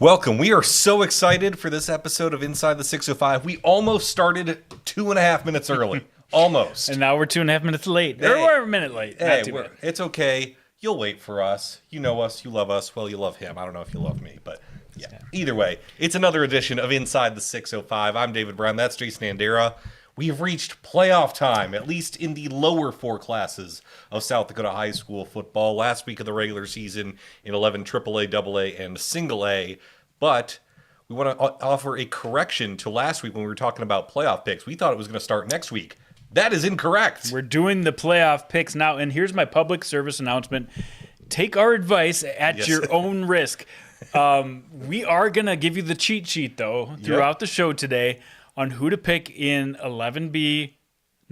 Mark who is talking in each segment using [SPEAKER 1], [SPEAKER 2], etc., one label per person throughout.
[SPEAKER 1] Welcome. We are so excited for this episode of Inside the 605. We almost started 2.5 minutes early. Almost.
[SPEAKER 2] And now we're 2.5 minutes late. Hey, we're a minute late.
[SPEAKER 1] Hey,
[SPEAKER 2] Not too bad.
[SPEAKER 1] It's okay. You'll wait for us. You know us. You love us. Well, you love him. I don't know if you love me, but yeah. Either way, it's another edition of Inside the 605. I'm David Brown. That's Jason Andera. We have reached playoff time, at least in the lower four classes of South Dakota high school football. Last week of the regular season in 11 AAA, AA, and single A. But we want to offer a correction to last week when we were talking about playoff picks. We thought it was going to start next week. That is incorrect.
[SPEAKER 2] We're doing the playoff picks now, and here's my public service announcement. Take our advice at your own risk. We are going to give you the cheat sheet, though, throughout the show today on who to pick in 11B,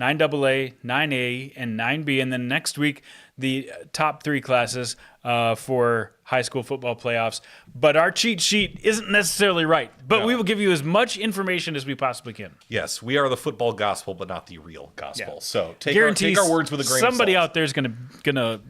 [SPEAKER 2] 9AA, 9A, and 9B. And then next week, the top three classes for high school football playoffs. But our cheat sheet isn't necessarily right. But we will give you as much information as we possibly can.
[SPEAKER 1] Yes, we are the football gospel, but not the real gospel.
[SPEAKER 2] Yeah.
[SPEAKER 1] So take our words with a grain of salt.
[SPEAKER 2] Somebody out there is gonna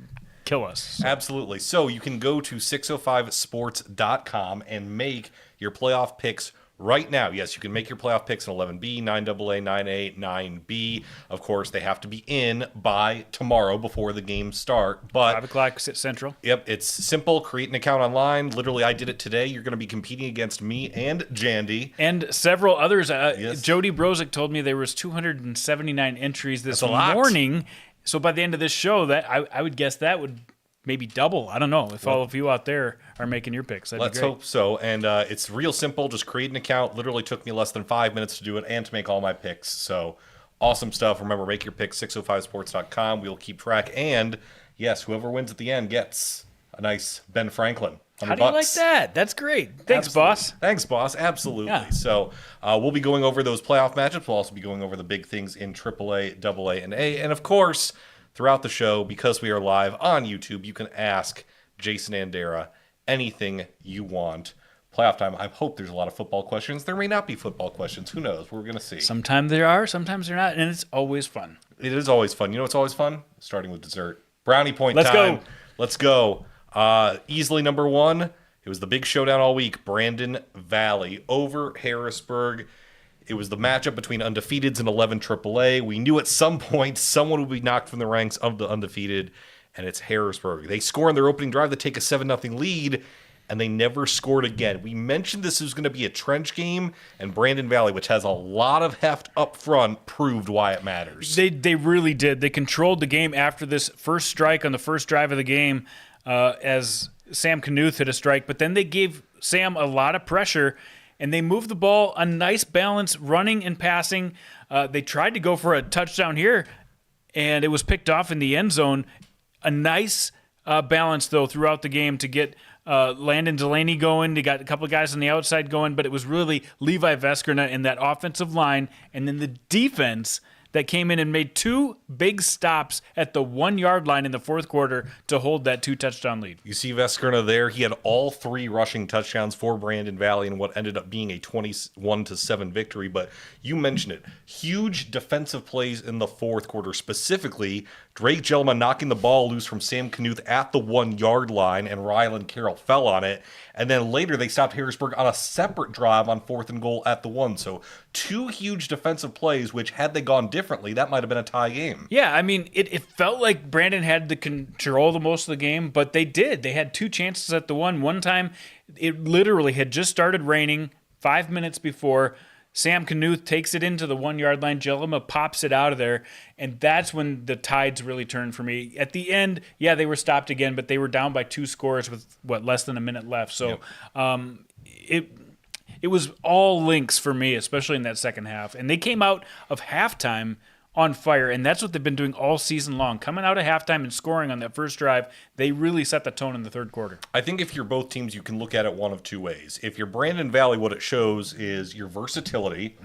[SPEAKER 2] kill us. So.
[SPEAKER 1] Absolutely. So you can go to 605sports.com and make your playoff picks right now. Yes, you can make your playoff picks in 11B, 9AA, 9A, 9B. Of course, they have to be in by tomorrow before the games start. But
[SPEAKER 2] 5 o'clock Central.
[SPEAKER 1] Yep, it's simple. Create an account online. Literally, I did it today. You're going to be competing against me and Jandy.
[SPEAKER 2] And several others. Jody Brozick told me there was 279 entries this morning. So by the end of this show, that I would guess that would maybe double. I don't know if all of you out there are making your picks.
[SPEAKER 1] Let's hope so. And it's real simple. Just create an account. Literally took me less than 5 minutes to do it and to make all my picks. So awesome stuff. Remember, make your picks, 605sports.com. We'll keep track. And yes, whoever wins at the end gets a nice Ben Franklin.
[SPEAKER 2] How do you like that? That's great. Thanks, boss.
[SPEAKER 1] Thanks, boss. Absolutely.
[SPEAKER 2] Yeah.
[SPEAKER 1] So we'll be going over those playoff matchups. We'll also be going over the big things in AAA, AA, and A. And of course, throughout the show, because we are live on YouTube, you can ask Jason Andera anything you want. Playoff time, I hope there's a lot of football questions. There may not be football questions. Who knows? We're going to see.
[SPEAKER 2] Sometimes there are, sometimes they're not, and it's always fun.
[SPEAKER 1] It is always fun. You know what's always fun? Starting with dessert. Brownie point time. Let's go. Easily number one. It was the big showdown all week. Brandon Valley over Harrisburg. It was the matchup between undefeateds and 11 AAA. We knew at some point someone would be knocked from the ranks of the undefeated, and it's Harrisburg. They score in their opening drive to take a 7-0 lead, and they never scored again. We mentioned this was going to be a trench game, and Brandon Valley, which has a lot of heft up front, proved why it matters.
[SPEAKER 2] They really did. They controlled the game after this first strike on the first drive of the game as Sam Knuth hit a strike, but then they gave Sam a lot of pressure, and they moved the ball, a nice balance, running and passing. They tried to go for a touchdown here, and it was picked off in the end zone. A nice balance, though, throughout the game to get Landon Delaney going. They got a couple of guys on the outside going, but it was really Levi Veskerna in that offensive line, and then the defense that came in and made two big stops at the 1 yard line in the fourth quarter to hold that 2-touchdown lead.
[SPEAKER 1] You see Veskerna there. He had all 3 rushing touchdowns for Brandon Valley in what ended up being a 21-7 victory. But you mentioned it. Huge defensive plays in the fourth quarter. Specifically, Drake Jelma knocking the ball loose from Sam Knuth at the 1 yard line, and Rylan Carroll fell on it. And then later they stopped Harrisburg on a separate drive on 4th and goal at the 1. So 2 huge defensive plays, which had they gone differently, that might have been a tie game.
[SPEAKER 2] Yeah, I mean, it felt like Brandon had the control the most of the game, but they did. They had 2 chances at the 1. One time, it literally had just started raining 5 minutes before. Sam Knuth takes it into the 1 yard line. Jelima pops it out of there, and that's when the tides really turned for me. At the end, yeah, they were stopped again, but they were down by 2 scores with, less than a minute left. So it was all links for me, especially in that second half. And they came out of halftime on fire, and that's what they've been doing all season long. Coming out of halftime and scoring on that first drive, they really set the tone in the third quarter.
[SPEAKER 1] I think if you're both teams, you can look at it one of 2 ways. If you're Brandon Valley, what it shows is your versatility,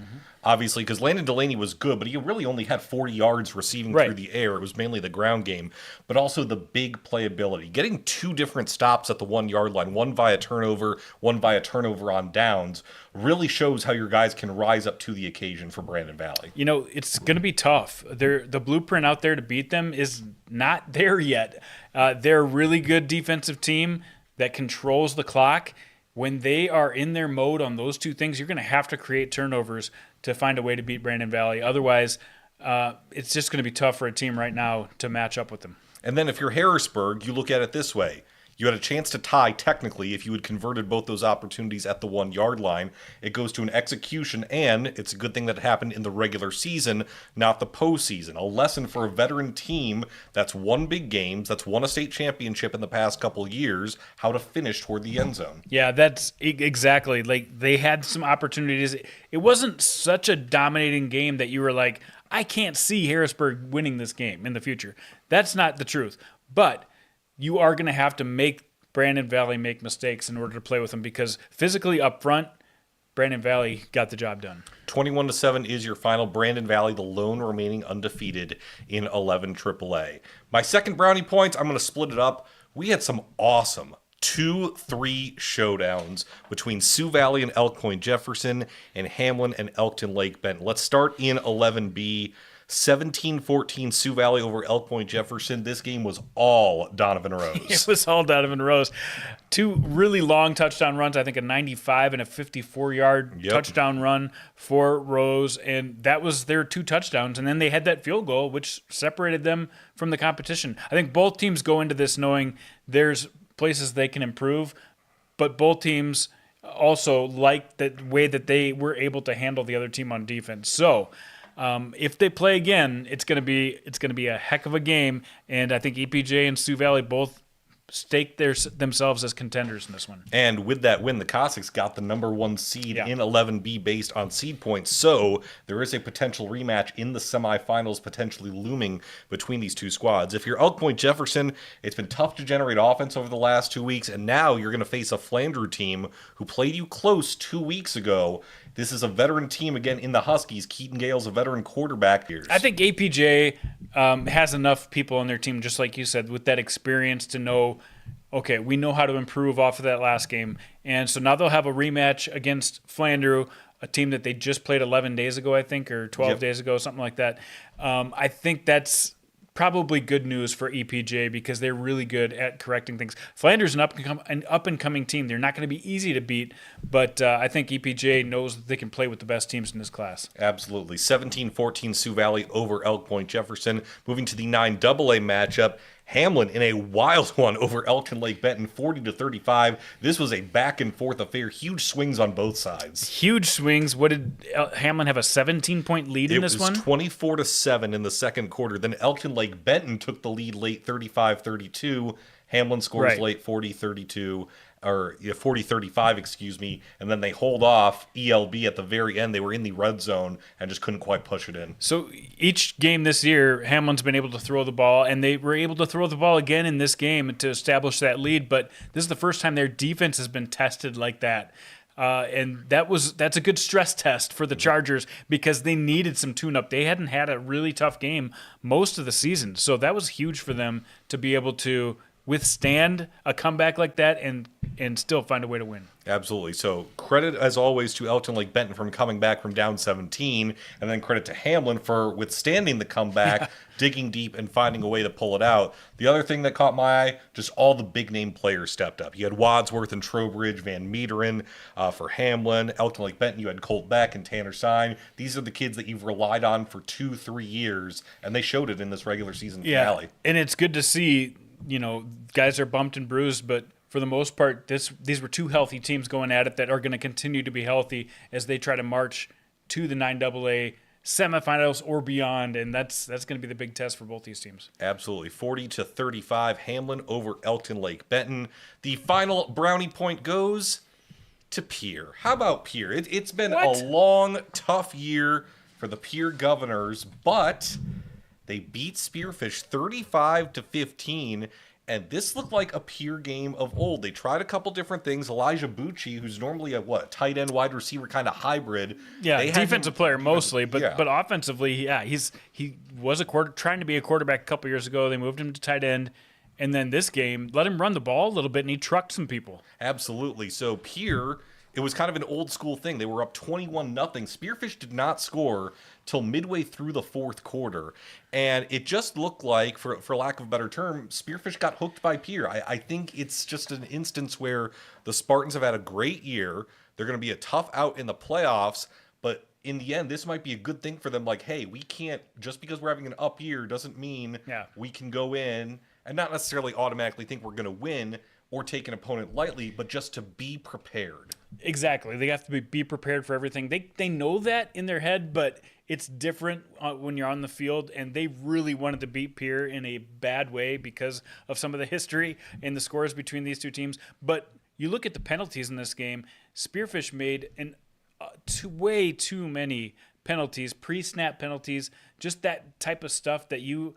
[SPEAKER 1] obviously, because Landon Delaney was good, but he really only had 40 yards receiving through the air. It was mainly the ground game, but also the big playability. Getting 2 different stops at the 1 yard line, one via turnover, one via turnover on downs, really shows how your guys can rise up to the occasion for Brandon Valley.
[SPEAKER 2] You know, it's going to be tough. The blueprint out there to beat them is not there yet. They're a really good defensive team that controls the clock. when they are in their mode on those two things, you're going to have to create turnovers to find a way to beat Brandon Valley. Otherwise, it's just going to be tough for a team right now to match up with them.
[SPEAKER 1] And then if you're Harrisburg, you look at it this way. You had a chance to tie, technically, if you had converted both those opportunities at the 1-yard line. It goes to an execution, and it's a good thing that it happened in the regular season, not the postseason. A lesson for a veteran team that's won big games, that's won a state championship in the past couple years, how to finish toward the end zone.
[SPEAKER 2] Yeah, that's exactly. Like, they had some opportunities. It wasn't such a dominating game that you were like, I can't see Harrisburg winning this game in the future. That's not the truth. But you are going to have to make Brandon Valley make mistakes in order to play with them, because physically up front, Brandon Valley got the job done.
[SPEAKER 1] 21-7 is your final. Brandon Valley, the lone remaining undefeated in 11 AAA. My second brownie points, I'm going to split it up. We had some awesome 2-3 showdowns between Sioux Valley and Elk Point Jefferson and Hamlin and Elkton Lake Benton. Let's start in 11B. 17-14 Sioux Valley over Elk Point Jefferson. This game was all Donovan Rose.
[SPEAKER 2] It was all Donovan Rose. 2 really long touchdown runs, I think a 95 and a 54-yard touchdown run for Rose, and that was their 2 touchdowns. And then they had that field goal, which separated them from the competition. I think both teams go into this knowing there's places they can improve, but both teams also like the way that they were able to handle the other team on defense. So if they play again, it's going to be a heck of a game, and I think EPJ and Sioux Valley both stake themselves as contenders in this one.
[SPEAKER 1] And with that win, the Cossacks got the number 1 seed in 11B based on seed points. So there is a potential rematch in the semifinals potentially looming between these two squads. If you're Elk Point Jefferson, it's been tough to generate offense over the last 2 weeks, and now you're going to face a Flandreau team who played you close 2 weeks ago. This is a veteran team again in the Huskies. Keaton Gale's a veteran quarterback here.
[SPEAKER 2] I think APJ has enough people on their team, just like you said, with that experience to know, okay, we know how to improve off of that last game. And so now they'll have a rematch against Flandreau, a team that they just played 11 days ago, I think, or 12 days ago, something like that. I think that's probably good news for EPJ because they're really good at correcting things. Flanders is an up-and-coming team. They're not going to be easy to beat, but I think EPJ knows that they can play with the best teams in this class.
[SPEAKER 1] Absolutely. 17-14 Sioux Valley over Elk Point Jefferson. Moving to the 9AA matchup, Hamlin in a wild one over Elkton Lake Benton, 40-35. This was a back-and-forth affair. Huge swings on both sides.
[SPEAKER 2] Huge swings. What did Hamlin have, a 17-point lead in this one?
[SPEAKER 1] It was 24-7 in the second quarter. Then Elkton Lake Benton took the lead late 35-32. Hamlin scores late 40-32. Or 40-35, excuse me, and then they hold off ELB at the very end. They were in the red zone and just couldn't quite push it in.
[SPEAKER 2] So each game this year, Hamlin's been able to throw the ball, and they were able to throw the ball again in this game to establish that lead, but this is the first time their defense has been tested like that. And that's a good stress test for the Chargers because they needed some tune-up. They hadn't had a really tough game most of the season, so that was huge for them to be able to withstand a comeback like that and still find a way to win.
[SPEAKER 1] Absolutely. So credit, as always, to Elkton Lake Benton from coming back from down 17, and then credit to Hamlin for withstanding the comeback, digging deep, and finding a way to pull it out. The other thing that caught my eye, just all the big-name players stepped up. You had Wadsworth and Trowbridge, Van Meeteren for Hamlin. Elkton Lake Benton, you had Colt Beck and Tanner Sine. These are the kids that you've relied on for 2-3 years, and they showed it in this regular season finale.
[SPEAKER 2] And it's good to see, guys are bumped and bruised, but for the most part, these were 2 healthy teams going at it that are going to continue to be healthy as they try to march to the 9AA semifinals or beyond, and that's going to be the big test for both these teams.
[SPEAKER 1] Absolutely. 40-35, Hamlin over Elkton Lake Benton. The final brownie point goes to Pierre. How about Pierre? It's been a long, tough year for the Pierre Governors, but they beat Spearfish 35-15, and this looked like a Pierre game of old. They tried a couple different things. Elijah Bucci, who's normally a tight end wide receiver kind of hybrid.
[SPEAKER 2] Yeah, defensive player mostly, but offensively, he was trying to be a quarterback a couple years ago. They moved him to tight end, and then this game let him run the ball a little bit, and he trucked some people.
[SPEAKER 1] Absolutely. So Pierre it was kind of an old school thing. They were up 21-0. Spearfish did not score till midway through the fourth quarter. And it just looked like, for lack of a better term, Spearfish got hooked by Pierre. I think it's just an instance where the Spartans have had a great year. They're going to be a tough out in the playoffs, but in the end, this might be a good thing for them. Like, hey, we can't, just because we're having an up year doesn't mean we can go in and not necessarily automatically think we're going to win or take an opponent lightly, but just to be prepared.
[SPEAKER 2] Exactly. They have to be prepared for everything. They know that in their head, but it's different when you're on the field, and they really wanted to beat Pierre in a bad way because of some of the history and the scores between these two teams. But you look at the penalties in this game, Spearfish made way too many penalties, pre-snap penalties, just that type of stuff that you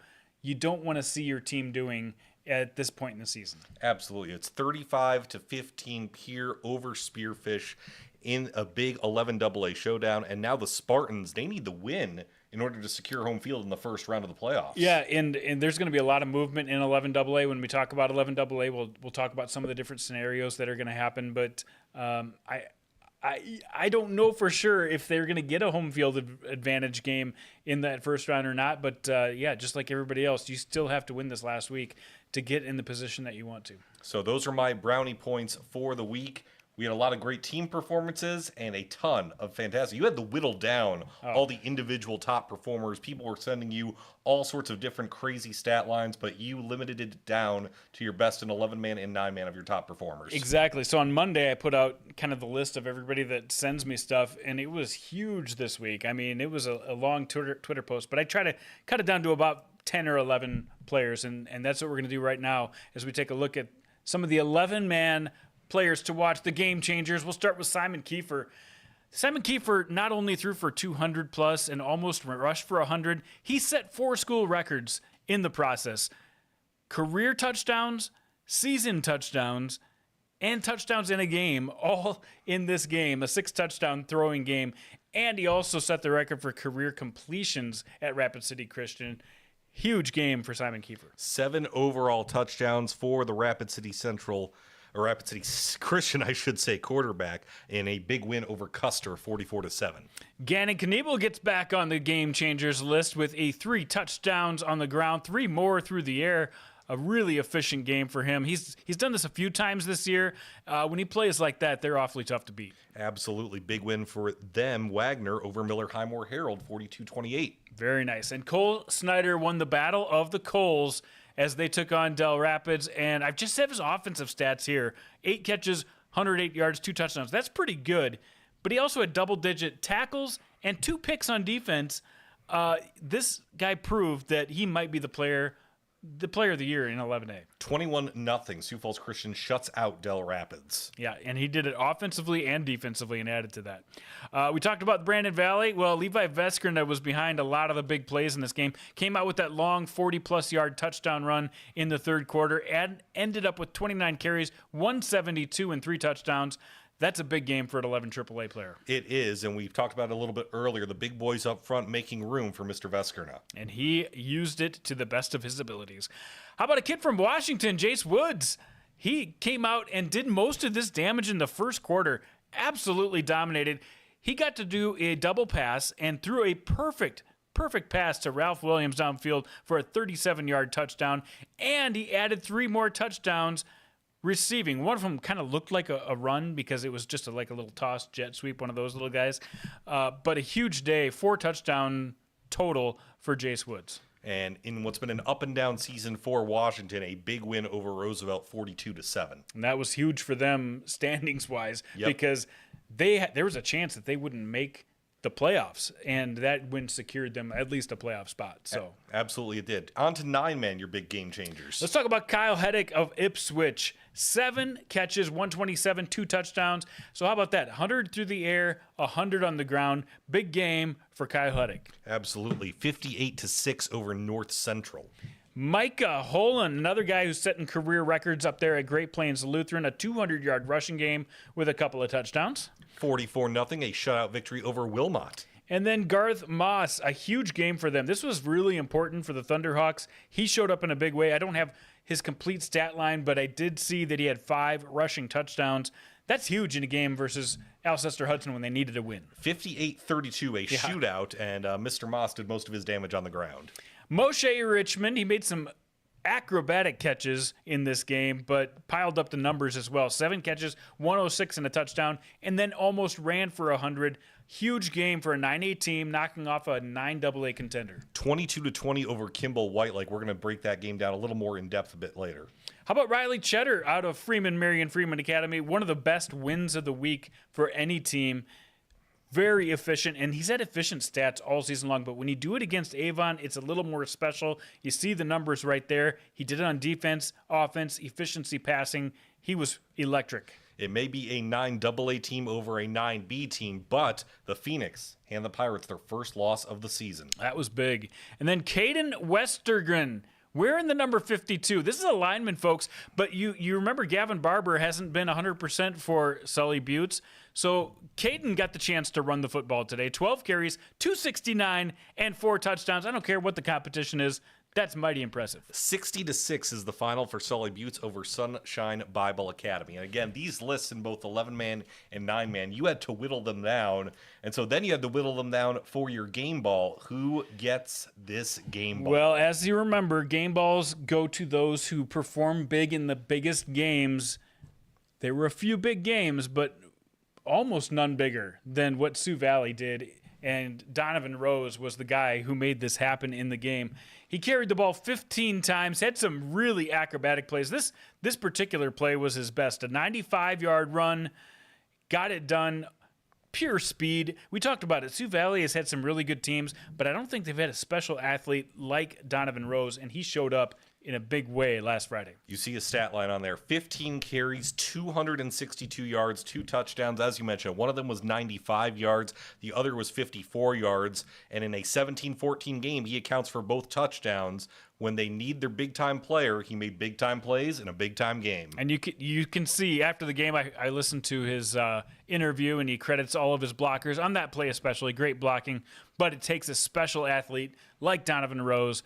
[SPEAKER 2] don't want to see your team doing at this point in the season.
[SPEAKER 1] Absolutely. It's 35-15 Pierre over Spearfish in a big 11AA showdown. And now the Spartans, they need the win in order to secure home field in the first round of the playoffs.
[SPEAKER 2] Yeah, and there's going to be a lot of movement in 11AA. When we talk about 11AA, we'll talk about some of the different scenarios that are going to happen. But I don't know for sure if they're going to get a home field advantage game in that first round or not. But just like everybody else, you still have to win this last week to get in the position that you want to.
[SPEAKER 1] So those are my brownie points for the week. We had a lot of great team performances and a ton of fantastic. You had to whittle down all the individual top performers. People were sending you all sorts of different crazy stat lines, but you limited it down to your best in 11-man and 9-man of your top performers.
[SPEAKER 2] Exactly. So on Monday, I put out kind of the list of everybody that sends me stuff, and it was huge this week. I mean, it was a long Twitter post, but I try to cut it down to about 10 or 11 players, and that's what we're going to do right now as we take a look at some of the 11-man players to watch, the game changers. We'll start with Simon Kiefer. Simon Kiefer not only threw for 200 plus and almost rushed for 100, he set 4 school records in the process. Career touchdowns, season touchdowns, and touchdowns in a game, all in this game, a 6-touchdown throwing game. And he also set the record for career completions at Rapid City Christian. Huge game for Simon Kiefer.
[SPEAKER 1] 7 overall touchdowns for the Rapid City Christian, I should say, quarterback in a big win over Custer, 44-7.
[SPEAKER 2] Gannon Kniebel gets back on the game changers list with 3 touchdowns on the ground, 3 more through the air. A really efficient game for him. He's done this a few times this year. When he plays like that, they're awfully tough to beat.
[SPEAKER 1] Absolutely. Big win for them. Wagner over Miller Highmore Herald, 42-28.
[SPEAKER 2] Very nice. And Cole Snyder won the Battle of the Coles as they took on Del Rapids. And I've just have his offensive stats here. 8 catches, 108 yards, 2 touchdowns. That's pretty good. But he also had double-digit tackles and 2 picks on defense. This guy proved that he might be the player of the year in 11A.
[SPEAKER 1] 21-0. Sioux Falls Christian shuts out Del Rapids.
[SPEAKER 2] Yeah, and he did it offensively and defensively and added to that. We talked about Brandon Valley. Well, Levi Veskerna was behind a lot of the big plays in this game. Came out with that long 40-plus yard touchdown run in the third quarter and ended up with 29 carries, 172 and 3 touchdowns. That's a big game for an 11 AAA player.
[SPEAKER 1] It is, and we talked about it a little bit earlier, the big boys up front making room for Mr. Veskerna.
[SPEAKER 2] And he used it to the best of his abilities. How about a kid from Washington, Jace Woods? He came out and did most of this damage in the first quarter. Absolutely dominated. He got to do a double pass and threw a perfect pass to Ralph Williams downfield for a 37-yard touchdown. And he added 3 more touchdowns receiving. One of them kind of looked like a run because it was just like a little toss jet sweep, one of those little guys. But a huge day, 4 touchdown total for Jace Woods.
[SPEAKER 1] And in what's been an up and down season for Washington, a big win over Roosevelt, 42-7.
[SPEAKER 2] And that was huge for them standings wise because there was a chance that they wouldn't make the playoffs, and that win secured them at least a playoff spot. So
[SPEAKER 1] absolutely it did. On to 9-man, your big game changers.
[SPEAKER 2] Let's talk about Kyle Heddick of Ipswich. 7 catches, 127, 2 touchdowns. So how about that? 100 through the air, 100 on the ground. Big game for Kyle Heddick.
[SPEAKER 1] Absolutely. 58-6 over North Central.
[SPEAKER 2] Micah Holland, another guy who's setting career records up there at Great Plains Lutheran, a 200-yard rushing game with a couple of touchdowns.
[SPEAKER 1] 44-0, a shutout victory over Wilmot.
[SPEAKER 2] And then Garth Moss, a huge game for them. This was really important for the Thunderhawks. He showed up in a big way. I don't have his complete stat line, but I did see that he had 5 rushing touchdowns. That's huge in a game versus Alcester Hudson when they needed a win.
[SPEAKER 1] 58-32, a shootout, and Mr. Moss did most of his damage on the ground.
[SPEAKER 2] Moshe Richmond, he made some acrobatic catches in this game, but piled up the numbers as well. 7 catches, 106 and a touchdown, and then almost ran for 100. Huge game for a 9A team, knocking off a 9AA contender.
[SPEAKER 1] 22-20 over Kimball White. Like, we're going to break that game down a little more in depth a bit later.
[SPEAKER 2] How about Riley Cheddar out of Freeman Marion Freeman Academy? One of the best wins of the week for any team. Very efficient, and he's had efficient stats all season long, but when you do it against Avon, it's a little more special. You see the numbers right there. He did it on defense, offense, efficiency passing. He was electric.
[SPEAKER 1] It may be a 9AA team over a 9B team, but the Phoenix and the Pirates, their first loss of the season.
[SPEAKER 2] That was big. And then Caden Westergren, wearing the number 52. This is a lineman, folks, but you remember Gavin Barber hasn't been 100% for Sully Buttes. So Caden got the chance to run the football today. 12 carries, 269, and 4 touchdowns. I don't care what the competition is. That's mighty impressive.
[SPEAKER 1] 60-6 is the final for Sully Buttes over Sunshine Bible Academy. And again, these lists in both 11-man and 9-man, you had to whittle them down. And so then you had to whittle them down for your game ball. Who gets this game ball?
[SPEAKER 2] Well, as you remember, game balls go to those who perform big in the biggest games. There were a few big games, but almost none bigger than what Sioux Valley did. And Donovan Rose was the guy who made this happen in the game. He carried the ball 15 times, had some really acrobatic plays. This particular play was his best. A 95-yard run, got it done, pure speed. We talked about it. Sioux Valley has had some really good teams, but I don't think they've had a special athlete like Donovan Rose, and he showed up in a big way last Friday.
[SPEAKER 1] You see a stat line on there. 15 carries, 262 yards, 2 touchdowns. As you mentioned, one of them was 95 yards. The other was 54 yards. And in a 17-14 game, he accounts for both touchdowns. When they need their big-time player, he made big-time plays in a big-time game.
[SPEAKER 2] And you can see after the game, I listened to his interview, and he credits all of his blockers on that play especially. Great blocking. But it takes a special athlete like Donovan Rose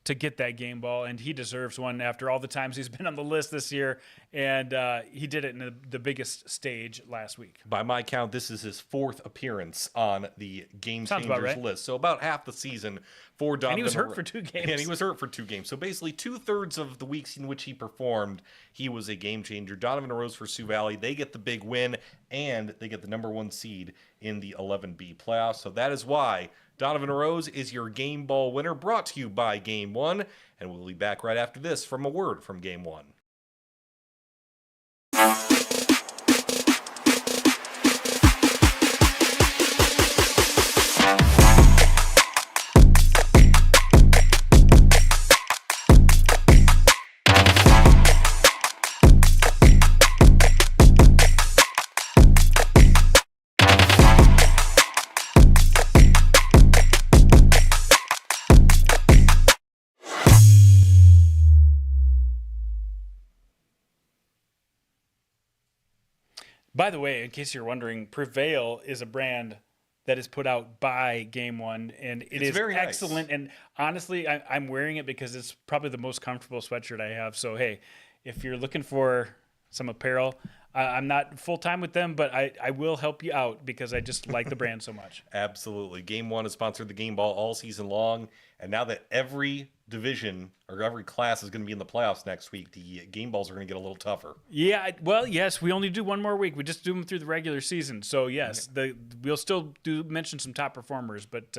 [SPEAKER 2] to get that game ball, and he deserves one after all the times he's been on the list this year, and he did it in the biggest stage last week.
[SPEAKER 1] By my count, this is his 4th appearance on the Game Changers
[SPEAKER 2] right.
[SPEAKER 1] list. So about half the season for Donovan.
[SPEAKER 2] And he was hurt for 2 games.
[SPEAKER 1] And he was hurt for 2 games. So basically 2/3 of the weeks in which he performed, he was a game changer. Donovan Rose for Sioux Valley, they get the big win, and they get the number 1 seed in the 11B playoffs. So that is why Donovan Rose is your game ball winner, brought to you by Game 1. And we'll be back right after this from a word from Game 1.
[SPEAKER 2] By the way, in case you're wondering, Prevail is a brand that is put out by Game 1, and it's very excellent. Nice. And honestly, I'm wearing it because it's probably the most comfortable sweatshirt I have. So, hey, if you're looking for some apparel, I'm not full-time with them, but I will help you out because I just like the brand so much.
[SPEAKER 1] Absolutely. Game 1 has sponsored the Game Ball all season long, and now that every division or every class is going to be in the playoffs next week, the game balls are going to get a little tougher.
[SPEAKER 2] Yeah, well, yes, we only do one more week. We just do them through the regular season. So, yes, we'll still mention some top performers, but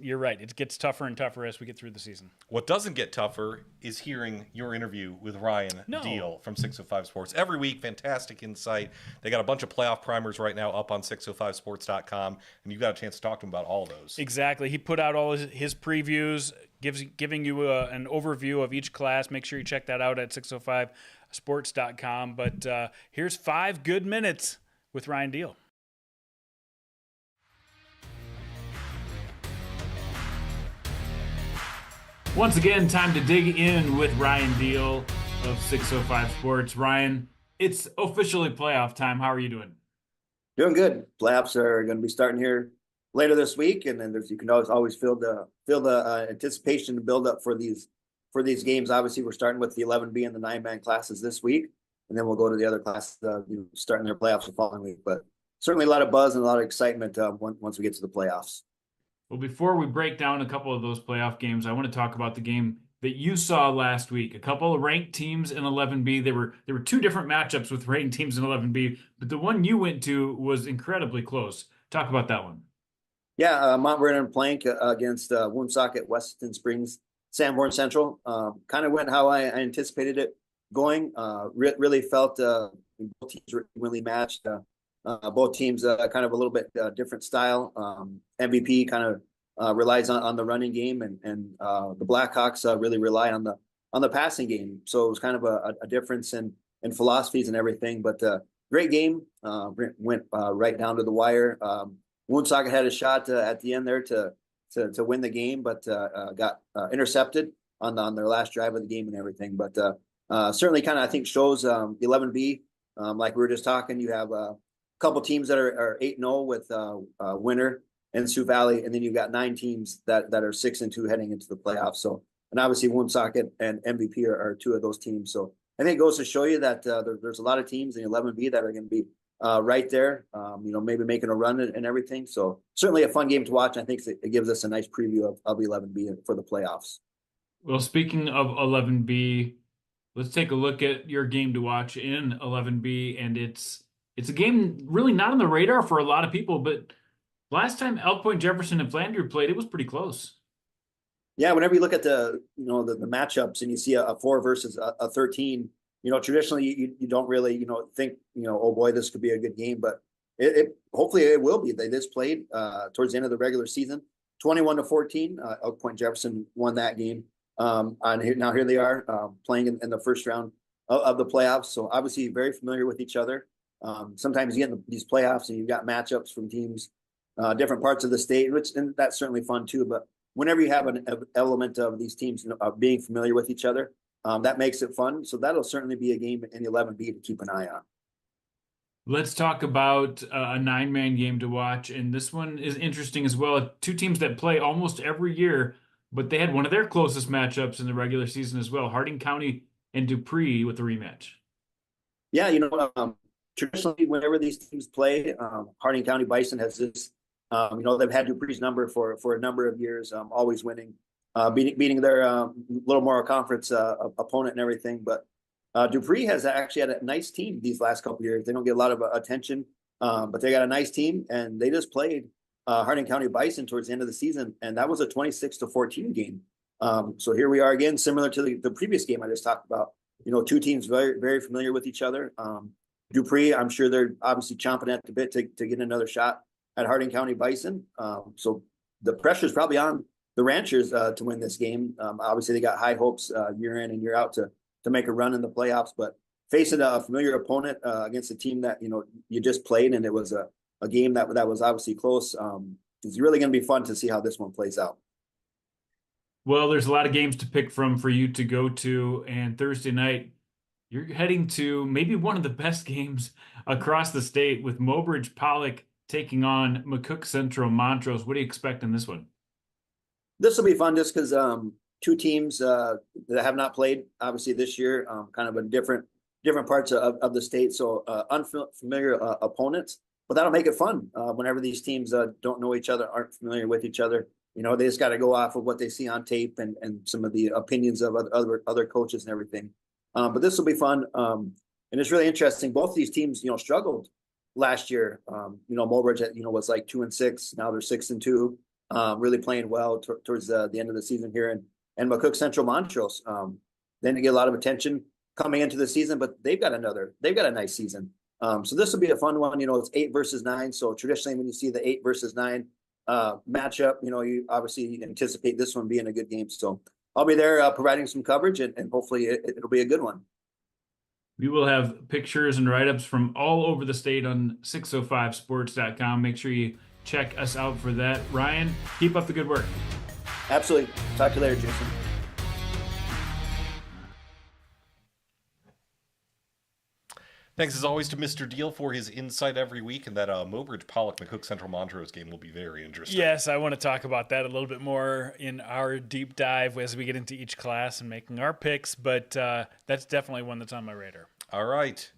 [SPEAKER 2] you're right. It gets tougher and tougher as we get through the season.
[SPEAKER 1] What doesn't get tougher is hearing your interview with Ryan Deal from 605 Sports. Every week, fantastic insight. They got a bunch of playoff primers right now up on 605sports.com, and you've got a chance to talk to him about all those.
[SPEAKER 2] Exactly. He put out all his previews, giving you an overview of each class. Make sure you check that out at 605sports.com. But here's 5 good minutes with Ryan Deal. Once again, time to dig in with Ryan Deal of 605 Sports. Ryan, it's officially playoff time. How are you doing?
[SPEAKER 3] Doing good. Playoffs are going to be starting here later this week, and then you can always feel the anticipation to build up for these games. Obviously, we're starting with the 11B and the 9-man classes this week, and then we'll go to the other classes, starting their playoffs the following week. But certainly a lot of buzz and a lot of excitement once we get to the playoffs.
[SPEAKER 2] Well, before we break down a couple of those playoff games, I want to talk about the game that you saw last week. A couple of ranked teams in 11B. There were two different matchups with ranked teams in 11B, but the one you went to was incredibly close. Talk about that one.
[SPEAKER 3] Yeah, Mount Vernon Plank against Woonsocket Weston Springs Sanborn Central. Kind of went how I anticipated it going. Really felt both teams were evenly matched. Both teams kind of a little bit different style. MVP kind of relies on the running game, and the Blackhawks really rely on the passing game. So it was kind of a difference in philosophies and everything. But great game. Went right down to the wire. Woonsocket had a shot at the end there to win the game, but got intercepted on their last drive of the game and everything. But certainly kind of, I think, shows 11B. Like we were just talking, you have a couple teams that are 8-0 with Winter and Sioux Valley, and then you've got 9 teams that are 6-2 heading into the playoffs. So, and obviously Woonsocket and MVP are 2 of those teams. So I think it goes to show you that there's a lot of teams in 11B that are going to be right there, maybe making a run and everything. So certainly a fun game to watch. I think it gives us a nice preview of 11B for the playoffs.
[SPEAKER 2] Well, speaking of 11B, let's take a look at your game to watch in 11B, and it's a game really not on the radar for a lot of people, but last time Elk Point Jefferson and Flandreau played, it was pretty close.
[SPEAKER 3] Yeah, whenever you look at the matchups and you see a 4 versus a 13, traditionally you don't really, think, oh boy, this could be a good game, but it hopefully it will be. They just played towards the end of the regular season, 21-14. Elk Point Jefferson won that game. And here they are playing in the first round of the playoffs. So obviously very familiar with each other. Sometimes you get in these playoffs and you've got matchups from teams, different parts of the state, and that's certainly fun too. But whenever you have an element of these teams being familiar with each other, that makes it fun. So that'll certainly be a game in 11B to keep an eye on.
[SPEAKER 2] Let's talk about a 9-man game to watch. And this one is interesting as well. 2 teams that play almost every year, but they had one of their closest matchups in the regular season as well. Harding County and Dupree with the rematch.
[SPEAKER 3] Yeah, traditionally, whenever these teams play, Harding County Bison has this, they've had Dupree's number for a number of years, always winning, beating their little more conference opponent and everything. But Dupree has actually had a nice team these last couple of years. They don't get a lot of attention, but they got a nice team, and they just played Harding County Bison towards the end of the season, and that was a 26-14 game. So here we are again, similar to the previous game I just talked about. 2 teams very, very familiar with each other. Dupree, I'm sure they're obviously chomping at the bit to get another shot at Harding County Bison. So the pressure is probably on the Ranchers to win this game. Obviously, they got high hopes year in and year out to make a run in the playoffs, but facing a familiar opponent against a team that you just played, and it was a game that was obviously close. It's really going to be fun to see how this one plays out.
[SPEAKER 2] Well, there's a lot of games to pick from for you to go to, and Thursday night you're heading to maybe one of the best games across the state with Mobridge Pollock taking on McCook Central Montrose. What do you expect in this one?
[SPEAKER 3] This will be fun just because 2 teams that have not played obviously this year, kind of a different parts of the state, so unfamiliar opponents. But that'll make it fun whenever these teams don't know each other, aren't familiar with each other. They just got to go off of what they see on tape and some of the opinions of other coaches and everything. But this will be fun. And it's really interesting. Both of these teams, struggled last year. Mobridge, was like 2-6. Now they're 6-2. Really playing well towards the end of the season here. And McCook Central Montrose, then to get a lot of attention coming into the season, but they've got a nice season. So this will be a fun one. It's 8 versus 9. So traditionally, when you see the 8 versus 9 matchup, you obviously anticipate this one being a good game. So I'll be there providing some coverage, and hopefully it'll be a good one.
[SPEAKER 2] We will have pictures and write-ups from all over the state on 605sports.com. Make sure you check us out for that. Ryan, keep up the good work.
[SPEAKER 3] Absolutely. Talk to you later, Jason.
[SPEAKER 1] Thanks as always to Mr. Deal for his insight every week, and that Mobridge Pollock McCook Central Montrose game will be very interesting.
[SPEAKER 2] Yes, I want to talk about that a little bit more in our deep dive as we get into each class and making our picks, but that's definitely one that's on my radar.
[SPEAKER 1] All right.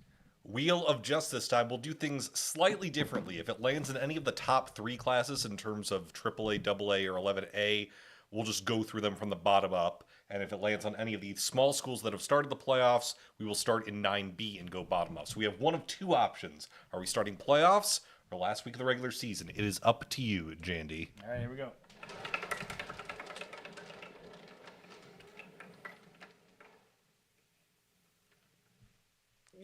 [SPEAKER 1] Wheel of Justice time. We'll do things slightly differently. If it lands in any of the top 3 classes in terms of AAA, AA, or 11A, we'll just go through them from the bottom up. And if it lands on any of the small schools that have started the playoffs, we will start in 9B and go bottom up. So we have one of 2 options. Are we starting playoffs or last week of the regular season? It is up to you, Jandy.
[SPEAKER 2] All right, here we go.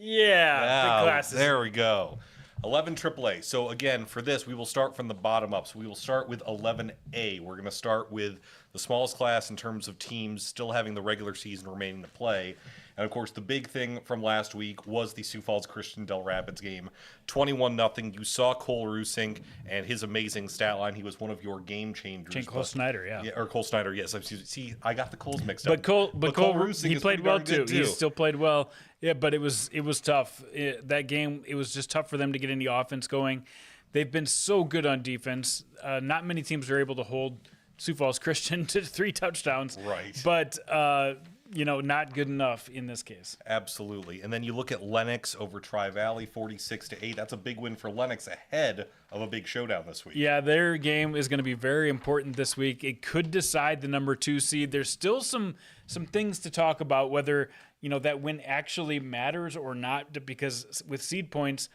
[SPEAKER 2] Yeah, big classes.
[SPEAKER 1] There we go. 11 AAA. So again, for this, we will start from the bottom up. So we will start with 11A. We're going to start with the smallest class in terms of teams still having the regular season remaining to play. And of course, the big thing from last week was the Sioux Falls Christian Del Rapids game. 21-0. You saw Cole Rusink and his amazing stat line. He was one of your game changers.
[SPEAKER 2] Cole Snyder, yeah.
[SPEAKER 1] Or Cole Snyder, yes. See, I got the Coles mixed
[SPEAKER 2] up. But Cole
[SPEAKER 1] Rusink,
[SPEAKER 2] he played well too. He still played well. Yeah, but it was tough. That game, it was just tough for them to get any offense going. They've been so good on defense. Not many teams are able to hold Sioux Falls Christian to 3 touchdowns.
[SPEAKER 1] Right.
[SPEAKER 2] But not good enough in this case.
[SPEAKER 1] Absolutely. And then you look at Lennox over Tri-Valley, 46-8. That's a big win for Lennox ahead of a big showdown this week.
[SPEAKER 2] Yeah, their game is going to be very important this week. It could decide the number 2 seed. There's still some things to talk about, whether that win actually matters or not, because with seed points,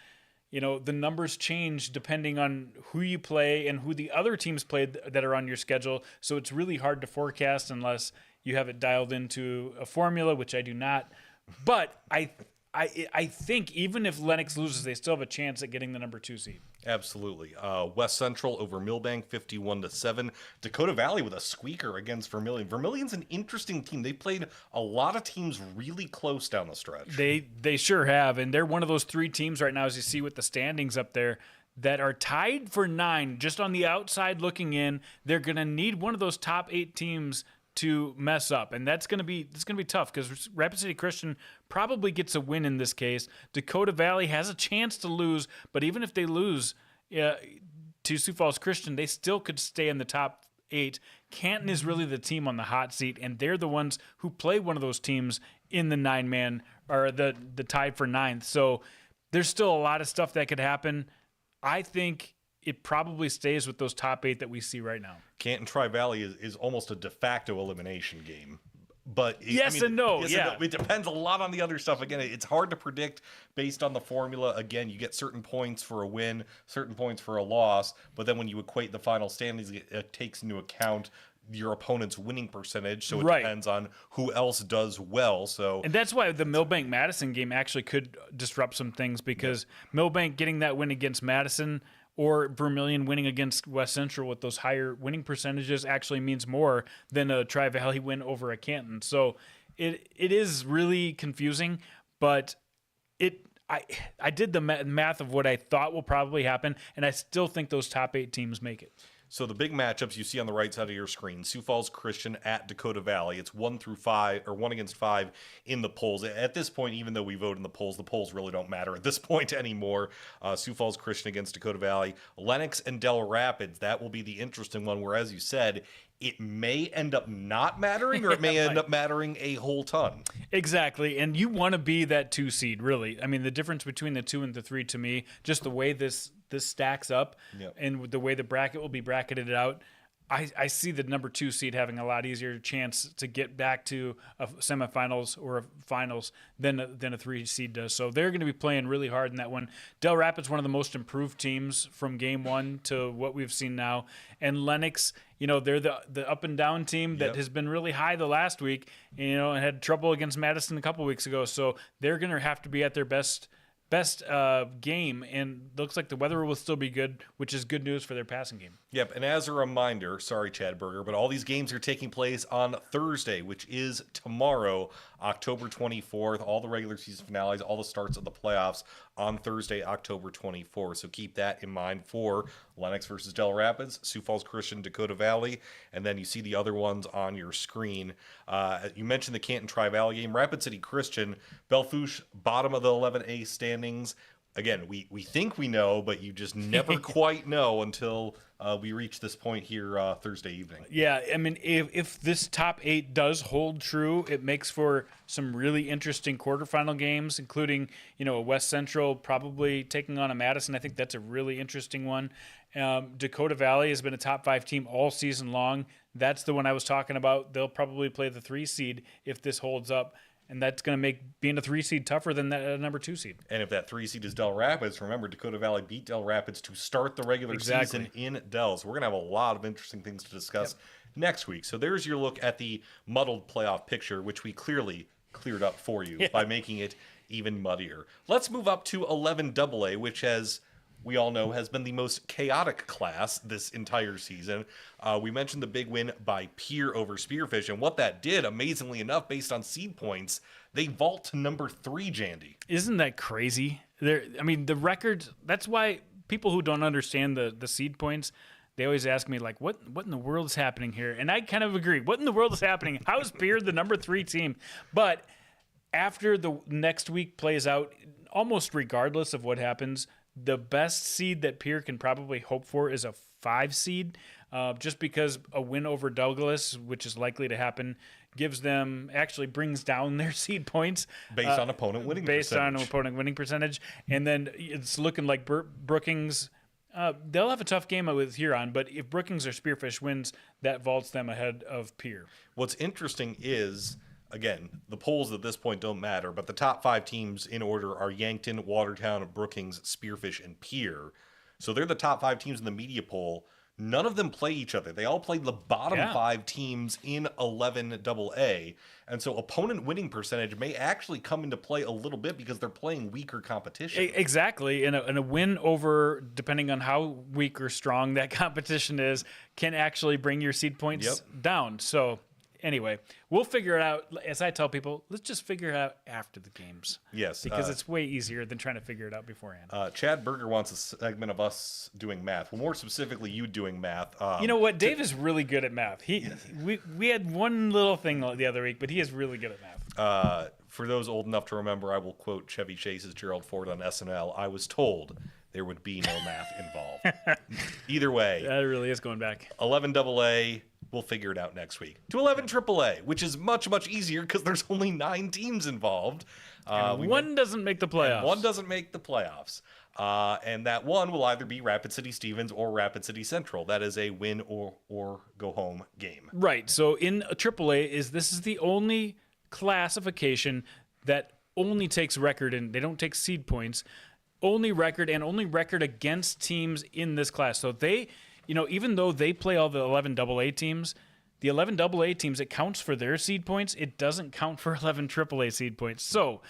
[SPEAKER 2] the numbers change depending on who you play and who the other teams played that are on your schedule. So it's really hard to forecast unless you have it dialed into a formula, which I do not. But I think even if Lennox loses, they still have a chance at getting the number 2 seed.
[SPEAKER 1] Absolutely. West Central over Millbank, 51-7. Dakota Valley with a squeaker against Vermilion. Vermilion's an interesting team. They played a lot of teams really close down the stretch.
[SPEAKER 2] They sure have, and they're one of those 3 teams right now, as you see with the standings up there, that are tied for 9. Just on the outside looking in, they're going to need one of those top 8 teams to mess up, and that's going to be tough because Rapid City Christian probably gets a win in this case. Dakota Valley has a chance to lose, but even if they lose to Sioux Falls Christian, they still could stay in the top 8. Canton is really the team on the hot seat, and they're the ones who play one of those teams in the 9-man or the tied for 9th. So there's still a lot of stuff that could happen. I think it probably stays with those top 8 that we see right now.
[SPEAKER 1] Canton Tri-Valley is almost a de facto elimination game. But
[SPEAKER 2] and no.
[SPEAKER 1] It depends a lot on the other stuff. Again, it's hard to predict based on the formula. Again, you get certain points for a win, certain points for a loss. But then when you equate the final standings, it takes into account your opponent's winning percentage, so it depends on who else does well. And
[SPEAKER 2] that's why the Millbank-Madison game actually could disrupt some things, because Millbank getting that win against Madison or Vermilion winning against West Central with those higher winning percentages actually means more than a Tri-Valley win over a Canton. So it is really confusing, but I did the math of what I thought will probably happen, and I still think those top 8 teams make it.
[SPEAKER 1] So the big matchups you see on the right side of your screen: Sioux Falls Christian at Dakota Valley. It's 1-5 or 1 against 5 in the polls. At this point, even though we vote in the polls really don't matter at this point anymore. Sioux Falls Christian against Dakota Valley. Lennox and Del Rapids, that will be the interesting one, where, as you said, it may end up not mattering, or it may end up mattering a whole ton.
[SPEAKER 2] Exactly, and you want to be that 2 seed, really. I mean, the difference between the 2 and the 3, to me, just the way this stacks up, and the way the bracket will be bracketed out, I see the number 2 seed having a lot easier chance to get back to a semifinals or a finals than a 3 seed does. So they're going to be playing really hard in that one. Del Rapids, one of the most improved teams from game 1 to what we've seen now. And Lennox, they're the up and down team that has been really high the last week, and had trouble against Madison a couple weeks ago. So they're going to have to be at their best game, and looks like the weather will still be good, which is good news for their passing game.
[SPEAKER 1] Yep, and as a reminder, sorry, Chad Berger, but all these games are taking place on Thursday, which is tomorrow, October 24th. All the regular season finales, all the starts of the playoffs on Thursday, October 24th. So keep that in mind for Lennox versus Del Rapids, Sioux Falls Christian, Dakota Valley, and then you see the other ones on your screen. You mentioned the Canton Tri-Valley game. Rapid City Christian, Belfouche, bottom of the 11A standings. again, we think we know, but you just never quite know until we reach this point here Thursday evening.
[SPEAKER 2] Yeah, I mean, if this top 8 does hold true, it makes for some really interesting quarterfinal games, including, a West Central probably taking on a Madison. I think that's a really interesting one. Dakota Valley has been a top 5 team all season long. That's the one I was talking about. They'll probably play the 3 seed if this holds up. And that's going to make being a 3 seed tougher than that number 2 seed.
[SPEAKER 1] And if that 3 seed is Del Rapids, remember Dakota Valley beat Del Rapids to start the regular season in Del. So we're going to have a lot of interesting things to discuss next week. So there's your look at the muddled playoff picture, which we clearly cleared up for you by making it even muddier. Let's move up to 11AA, which we all know has been the most chaotic class this entire season. We mentioned the big win by Pier over Spearfish, and what that did, amazingly enough, based on seed points, they vault to number 3, Jandy.
[SPEAKER 2] Isn't that crazy? The record, that's why people who don't understand the seed points, they always ask me, like, what in the world is happening here? And I kind of agree. What in the world is happening? How is Pier the number 3 team? But after the next week plays out, almost regardless of what happens, the best seed that Pier can probably hope for is a 5 seed, just because a win over Douglas, which is likely to happen, brings down their seed points.
[SPEAKER 1] Based on opponent winning
[SPEAKER 2] percentage. And then it's looking like Brookings, they'll have a tough game with Huron, but if Brookings or Spearfish wins, that vaults them ahead of Pier.
[SPEAKER 1] What's interesting is, again, the polls at this point don't matter, but the top 5 teams in order are Yankton, Watertown, Brookings, Spearfish, and Pier. So they're the top 5 teams in the media poll. None of them play each other. They all play the bottom 5 teams in 11AA. And so opponent winning percentage may actually come into play a little bit because they're playing weaker competition.
[SPEAKER 2] Exactly. And a win over, depending on how weak or strong that competition is, can actually bring your seed points down. So anyway, we'll figure it out. As I tell people, let's just figure it out after the games.
[SPEAKER 1] Yes.
[SPEAKER 2] Because it's way easier than trying to figure it out beforehand.
[SPEAKER 1] Chad Berger wants a segment of us doing math. Well, more specifically, you doing math.
[SPEAKER 2] You know what? Dave is really good at math. We had one little thing the other week, but he is really good at math.
[SPEAKER 1] For those old enough to remember, I will quote Chevy Chase's Gerald Ford on SNL. I was told there would be no math involved. Either way.
[SPEAKER 2] That really is going back.
[SPEAKER 1] 11AA. We'll figure it out next week. To 11 AAA, which is much, much easier because there's only 9 teams involved.
[SPEAKER 2] One doesn't make the playoffs.
[SPEAKER 1] One doesn't make the playoffs. And that one will either be Rapid City Stevens or Rapid City Central. That is a win or go home game.
[SPEAKER 2] Right. So in a AAA, this is the only classification that only takes record, and they don't take seed points. Only record and only record against teams in this class. So they, even though they play all the 11 AA teams, the 11 AA teams, it counts for their seed points. It doesn't count for 11 AAA seed points. So,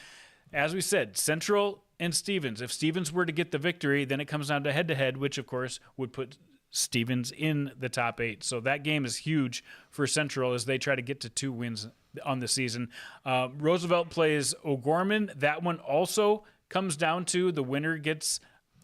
[SPEAKER 2] as we said, Central and Stevens. If Stevens were to get the victory, then it comes down to head-to-head, which, of course, would put Stevens in the top 8. So that game is huge for Central as they try to get to 2 wins on the season. Roosevelt plays O'Gorman. That one also comes down to the winner gets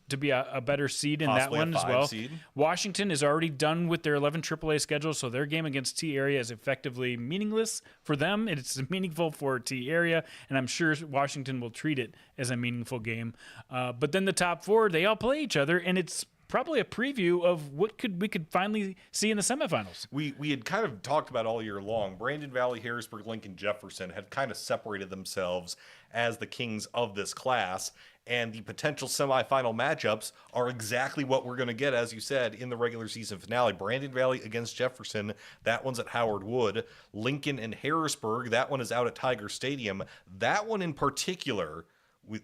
[SPEAKER 2] to be a better seed in
[SPEAKER 1] possibly
[SPEAKER 2] that one as well.
[SPEAKER 1] Seed.
[SPEAKER 2] Washington is already done with their 11 AAA schedule, so their game against T Area is effectively meaningless for them. It's meaningful for T Area, and I'm sure Washington will treat it as a meaningful game. But then the top 4, they all play each other, and it's probably a preview of what we could finally see in the semifinals.
[SPEAKER 1] We had kind of talked about all year long. Brandon Valley, Harrisburg, Lincoln, Jefferson had kind of separated themselves as the kings of this class, and the potential semifinal matchups are exactly what we're going to get, as you said, in the regular season finale. Brandon Valley against Jefferson, that one's at Howard Wood. Lincoln and Harrisburg, that one is out at Tiger Stadium. That one in particular,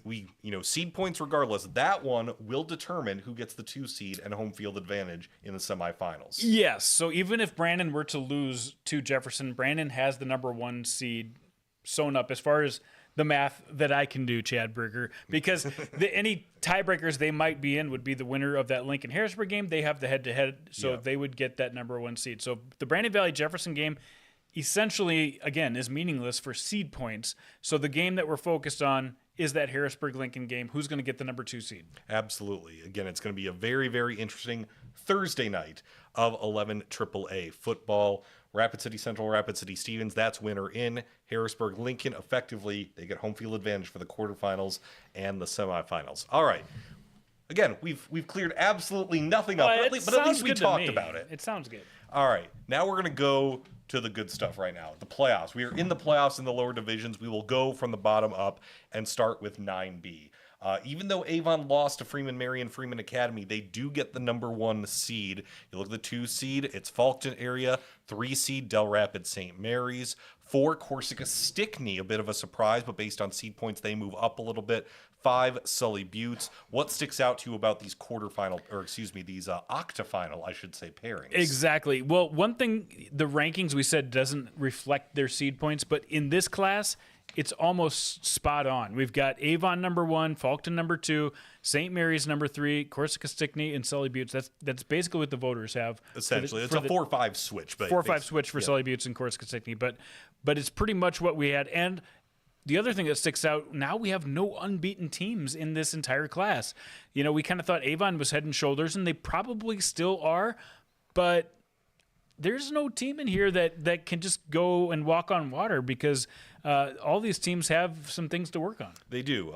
[SPEAKER 1] we seed points regardless, that one will determine who gets the 2 seed and home field advantage in the semifinals.
[SPEAKER 2] Yes, so even if Brandon were to lose to Jefferson, Brandon has the number 1 seed sewn up as far as the math that I can do, Chad Berger, because any tiebreakers they might be in would be the winner of that Lincoln-Harrisburg game. They have the head-to-head, so they would get that number 1 seed. So the Brandon Valley-Jefferson game essentially, again, is meaningless for seed points. So the game that we're focused on is that Harrisburg-Lincoln game. Who's going to get the number 2 seed?
[SPEAKER 1] Absolutely. Again, it's going to be a very, very interesting Thursday night of 11 AAA football. Rapid City Central, Rapid City Stevens. That's winner in. Harrisburg Lincoln, effectively, they get home field advantage for the quarterfinals and the semifinals. All right. Again, we've cleared absolutely nothing up, but at least we talked about it.
[SPEAKER 2] It sounds good.
[SPEAKER 1] All right. Now we're going to go to the good stuff right now, the playoffs. We are in the playoffs in the lower divisions. We will go from the bottom up and start with 9B. Even though Avon lost to Freeman Marion Freeman Academy, they do get the number 1 seed. You look at the 2 seed, it's Faulkton area. 3 seed, Del Rapids St. Mary's. 4, Corsica Stickney, a bit of a surprise, but based on seed points, they move up a little bit. 5, Sully Buttes. What sticks out to you about these these octafinal, I should say, pairings?
[SPEAKER 2] Exactly. Well, one thing, the rankings we said doesn't reflect their seed points, but in this class, it's almost spot on. We've got Avon number 1, Faulkton number 2, St. Mary's number 3, Corsica Stickney, and Sully Buttes. That's basically what the voters have.
[SPEAKER 1] Essentially, it's a 4-5 switch.
[SPEAKER 2] 4-5 switch for Sully Buttes and Corsica Stickney, but it's pretty much what we had. And the other thing that sticks out, now we have no unbeaten teams in this entire class. You know, we kind of thought Avon was head and shoulders, and they probably still are, but there's no team in here that can just go and walk on water because all these teams have some things to work on.
[SPEAKER 1] They do.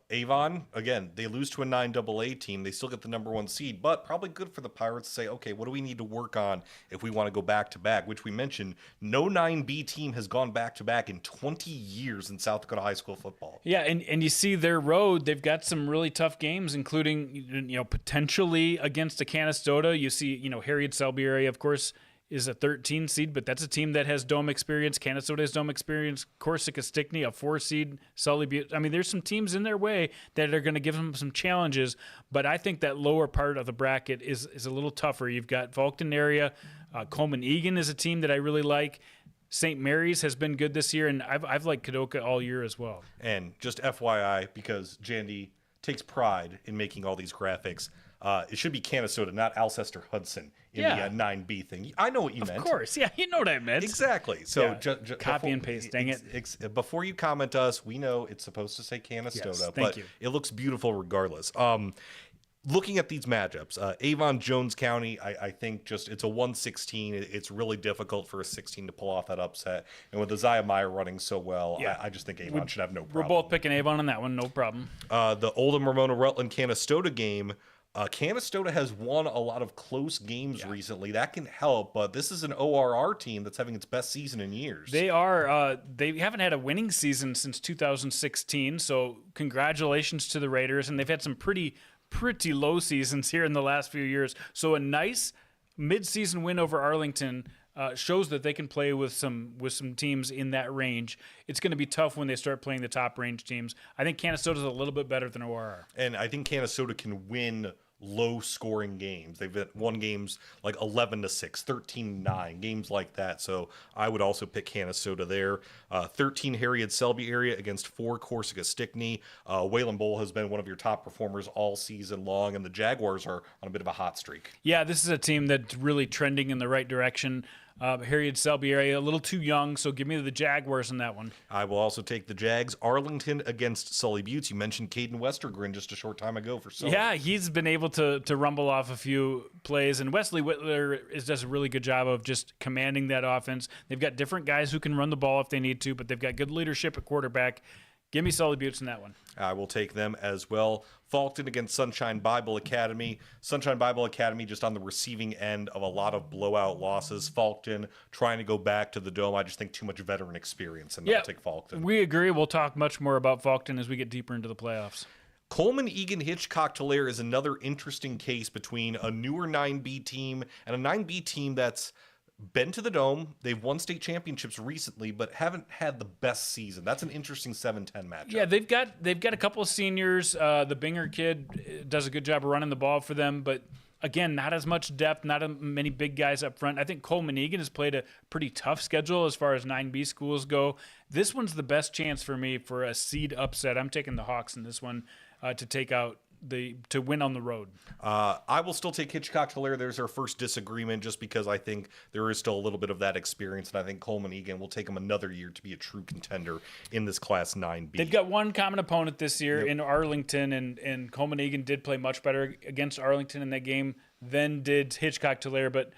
[SPEAKER 1] Avon, again, they lose to a 9AA team. They still get the number 1 seed, but probably good for the Pirates to say, okay, what do we need to work on if we want to go back-to-back, which we mentioned, no 9B team has gone back-to-back in 20 years in South Dakota high school football.
[SPEAKER 2] Yeah, and you see their road, they've got some really tough games, including, potentially against a Canastota. You see, Harriet Selby area, of course, is a 13 seed, but that's a team that has dome experience. Canastota has dome experience. Corsica Stickney, a 4 seed. Sully Butte. I mean, there's some teams in their way that are going to give them some challenges, but I think that lower part of the bracket is a little tougher. You've got Faulkton area. Coleman Egan is a team that I really like. St. Mary's has been good this year, and I've liked Kadoka all year as well.
[SPEAKER 1] And just FYI, because Jandy takes pride in making all these graphics, it should be Canastota, not Alcester Hudson in the 9B thing. I know what you meant.
[SPEAKER 2] Of course. Yeah, you know what I meant.
[SPEAKER 1] Exactly. So
[SPEAKER 2] copy and paste, dang it.
[SPEAKER 1] Before you comment us, we know it's supposed to say Canastota,
[SPEAKER 2] thank you.
[SPEAKER 1] It looks beautiful regardless. Looking at these matchups, Avon Jones County, I think it's a 116. It's really difficult for a 16 to pull off that upset. And with Isaiah Meyer running so well, I just think Avon should have no problem.
[SPEAKER 2] We're both picking Avon on that one, no problem.
[SPEAKER 1] The Oldham Ramona Rutland Canastota game, Canastota has won a lot of close games recently. That can help, but this is an ORR team that's having its best season in years.
[SPEAKER 2] They are. They haven't had a winning season since 2016, so congratulations to the Raiders. And they've had some pretty low seasons here in the last few years. So a nice mid-season win over Arlington shows that they can play with some teams in that range. It's going to be tough when they start playing the top range teams. I think Canastota's a little bit better than ORR.
[SPEAKER 1] And I think Canastota can win low-scoring games. They've won games like 11-6, 13-9, games like that. So I would also pick Canastota there. 13 Harriet Selby area against 4 Corsica Stickney. Waylon Bowl has been one of your top performers all season long, and the Jaguars are on a bit of a hot streak.
[SPEAKER 2] Yeah, this is a team that's really trending in the right direction. Harriet Selby area, a little too young, so give me the Jaguars in that one.
[SPEAKER 1] I will also take the Jags. Arlington against Sully Buttes. You mentioned Caden Westergren just a short time ago for Sully.
[SPEAKER 2] Yeah, he's been able to rumble off a few plays, and Wesley Whitler does a really good job of just commanding that offense. They've got different guys who can run the ball if they need to, but they've got good leadership at quarterback. Give me Sully Buttes in that one.
[SPEAKER 1] I will take them as well. Faulkton against Sunshine Bible Academy. Sunshine Bible Academy just on the receiving end of a lot of blowout losses. Faulkton trying to go back to the Dome. I just think too much veteran experience, and I'll take Faulkton.
[SPEAKER 2] We agree. We'll talk much more about Faulkton as we get deeper into the playoffs.
[SPEAKER 1] Coleman Egan Hitchcock Tulare is another interesting case between a newer 9B team and a 9B team that's been to the Dome. They've won state championships recently, but haven't had the best season. That's an interesting 7-10 matchup.
[SPEAKER 2] Yeah, they've got a couple of seniors. The Binger kid does a good job of running the ball for them, but again, not as much depth, not as many big guys up front. I think Coleman Egan has played a pretty tough schedule as far as 9B schools go. This one's the best chance for me for a seed upset. I'm taking the Hawks in this one to take out to win on the road.
[SPEAKER 1] I will still take Hitchcock Tulare. There's our first disagreement just because I think there is still a little bit of that experience, and I think Coleman Egan will take them another year to be a true contender in this Class 9B.
[SPEAKER 2] They've got one common opponent this year in Arlington, and Coleman Egan did play much better against Arlington in that game than did Hitchcock Tulare, but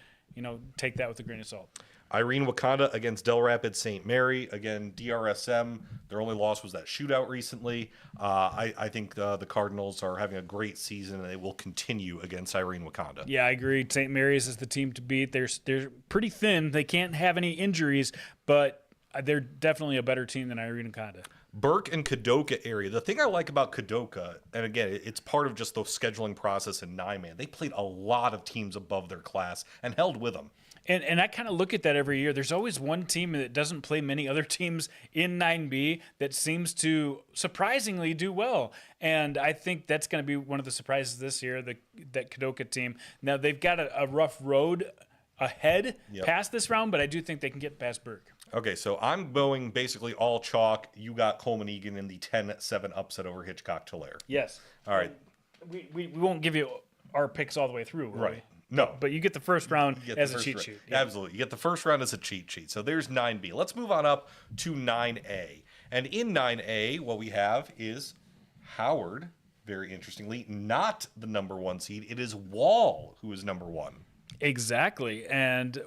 [SPEAKER 2] take that with a grain of salt.
[SPEAKER 1] Irene Wakanda against Del Rapids St. Mary. Again, DRSM, their only loss was that shootout recently. I think the Cardinals are having a great season, and they will continue against Irene Wakanda.
[SPEAKER 2] Yeah, I agree. St. Mary's is the team to beat. They're pretty thin. They can't have any injuries, but they're definitely a better team than Irene Wakanda.
[SPEAKER 1] Burke and Kadoka area. The thing I like about Kadoka, and again, it's part of just the scheduling process in 9-man, they played a lot of teams above their class and held with them.
[SPEAKER 2] And I kind of look at that every year. There's always one team that doesn't play many other teams in 9B that seems to surprisingly do well. And I think that's going to be one of the surprises this year, that Kadoka team. Now, they've got a rough road ahead past this round, but I do think they can get past Burke.
[SPEAKER 1] Okay, so I'm going basically all chalk. You got Coleman Egan in the 10-7 upset over Hitchcock-Tulare.
[SPEAKER 2] Yes.
[SPEAKER 1] All right.
[SPEAKER 2] We won't give you our picks all the way through,
[SPEAKER 1] right? No.
[SPEAKER 2] But you get the first round as a cheat sheet.
[SPEAKER 1] Yeah. Absolutely. You get the first round as a cheat sheet. So there's 9B. Let's move on up to 9A. And in 9A, what we have is Howard, very interestingly, not the number 1 seed. It is Wall who is number 1.
[SPEAKER 2] Exactly. And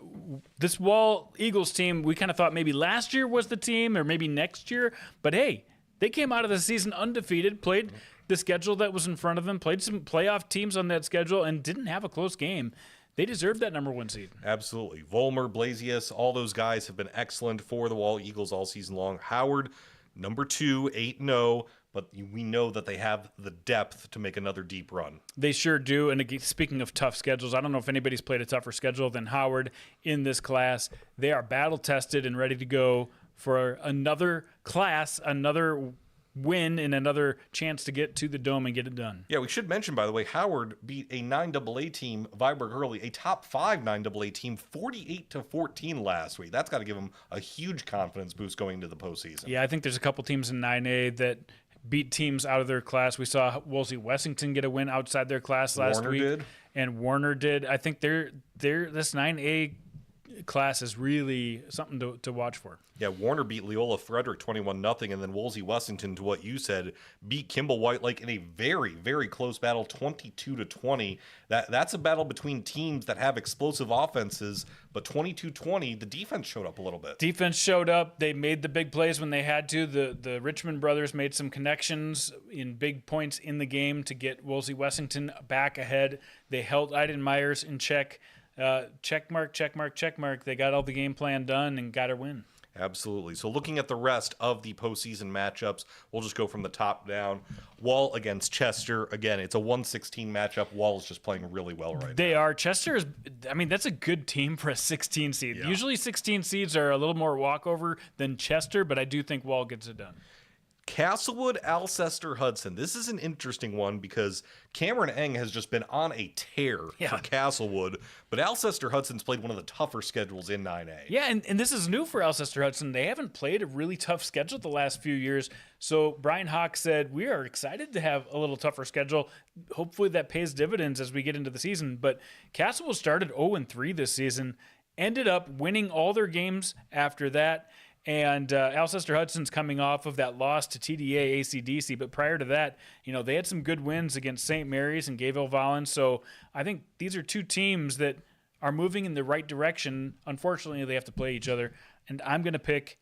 [SPEAKER 2] this Wall Eagles team, we kind of thought maybe last year was the team or maybe next year. But hey, they came out of the season undefeated, played the schedule that was in front of them, played some playoff teams on that schedule, and didn't have a close game. They deserve that number 1 seed.
[SPEAKER 1] Absolutely. Volmer, Blasius, all those guys have been excellent for the Wall Eagles all season long. Howard, number 2, 8-0, but we know that they have the depth to make another deep run.
[SPEAKER 2] They sure do. And again, speaking of tough schedules, I don't know if anybody's played a tougher schedule than Howard in this class. They are battle-tested and ready to go for another class, another win, and another chance to get to the Dome and get it done.
[SPEAKER 1] Yeah, we should mention, by the way, Howard beat a 9AA team, Viborg Hurley, a top 5 9AA team, 48-14 last week. That's got to give them a huge confidence boost going into the postseason.
[SPEAKER 2] Yeah, I think there's a couple teams in 9A that beat teams out of their class. We saw Wolsey Wessington get a win outside their class last week.
[SPEAKER 1] Warner did.
[SPEAKER 2] And Warner did. I think this 9A class is really something to watch for.
[SPEAKER 1] Yeah, Warner beat Leola Frederick 21-0, and then Wolsey Wessington, to what you said, beat Kimball White Lake in a very, very close battle, 22-20. That's a battle between teams that have explosive offenses, but 22-20, the defense showed up a little bit.
[SPEAKER 2] Defense showed up. They made the big plays when they had to. The Richmond brothers made some connections in big points in the game to get Wolsey Wessington back ahead. They held Iden Myers in check. Check mark. They got all the game plan done and got a win.
[SPEAKER 1] Absolutely. So looking at the rest of the postseason matchups, we'll just go from the top down. Wall against Chester. Again, it's a 1-16 matchup. Wall is just playing really well right now.
[SPEAKER 2] They are. Chester is, that's a good team for a 16 seed.
[SPEAKER 1] Yeah.
[SPEAKER 2] Usually 16 seeds are a little more walkover than Chester, but I do think Wall gets it done.
[SPEAKER 1] Castlewood, Alcester, Hudson. This is an interesting one because Cameron Eng has just been on a tear for Castlewood, but Alcester Hudson's played one of the tougher schedules in 9A.
[SPEAKER 2] Yeah, and this is new for Alcester Hudson. They haven't played a really tough schedule the last few years. So Brian Hawk said, we are excited to have a little tougher schedule. Hopefully that pays dividends as we get into the season. But Castlewood started 0-3 this season, ended up winning all their games after that. And Alcester Hudson's coming off of that loss to TDA ACDC, but prior to that, they had some good wins against St. Mary's and Gayville Volland. So I think these are two teams that are moving in the right direction. Unfortunately, they have to play each other, and I'm going to pick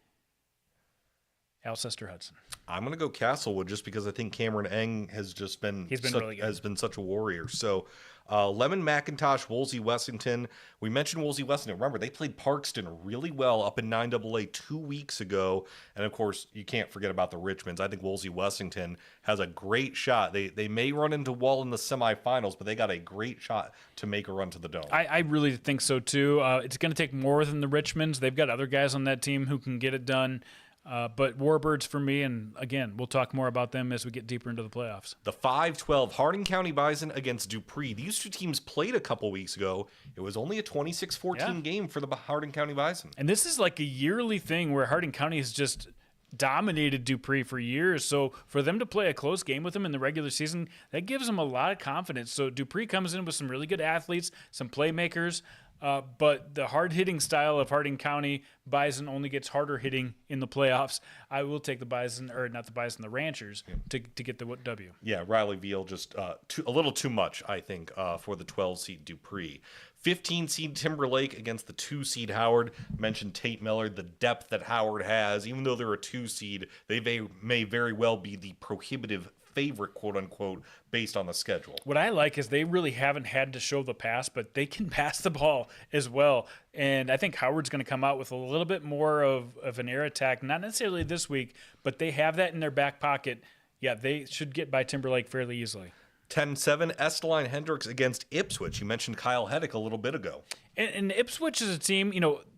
[SPEAKER 2] Alcester Hudson.
[SPEAKER 1] I'm going to go Castlewood just because I think Cameron Eng has just been
[SPEAKER 2] really good.
[SPEAKER 1] Has been such a warrior. So Lemon McIntosh, Wolsey Wessington. We mentioned Wolsey Wessington. Remember, they played Parkston really well up in 9AA 2 weeks ago. And, of course, you can't forget about the Richmonds. I think Wolsey Wessington has a great shot. They may run into Wall in the semifinals, but they got a great shot to make a run to the Dome.
[SPEAKER 2] I really think so, too. It's going to take more than the Richmonds. They've got other guys on that team who can get it done. But Warbirds for me, and again, we'll talk more about them as we get deeper into the playoffs.
[SPEAKER 1] The 5-12 Harding County Bison against Dupree. These two teams played a couple weeks ago. It was only a 26-14 game for the Harding County Bison.
[SPEAKER 2] And this is like a yearly thing where Harding County has just dominated Dupree for years. So for them to play a close game with them in the regular season, that gives them a lot of confidence. So Dupree comes in with some really good athletes, some playmakers. But the hard-hitting style of Harding County, Bison only gets harder hitting in the playoffs. I will take the Bison, or not the Bison, the Ranchers, to get the W.
[SPEAKER 1] Yeah, Riley Veal just a little too much, I think, for the 12-seed Dupree. 15-seed Timberlake against the 2-seed Howard. Mentioned Tate Miller, the depth that Howard has. Even though they're a 2-seed, they may very well be the prohibitive favorite, quote-unquote, based on the schedule.
[SPEAKER 2] What I like is they really haven't had to show the pass, but they can pass the ball as well. And I think Howard's going to come out with a little bit more of an air attack, not necessarily this week, but they have that in their back pocket. Yeah, they should get by Timberlake fairly easily.
[SPEAKER 1] 10-7, Esteline Hendricks against Ipswich. You mentioned Kyle Heddick a little bit ago.
[SPEAKER 2] And Ipswich is a team,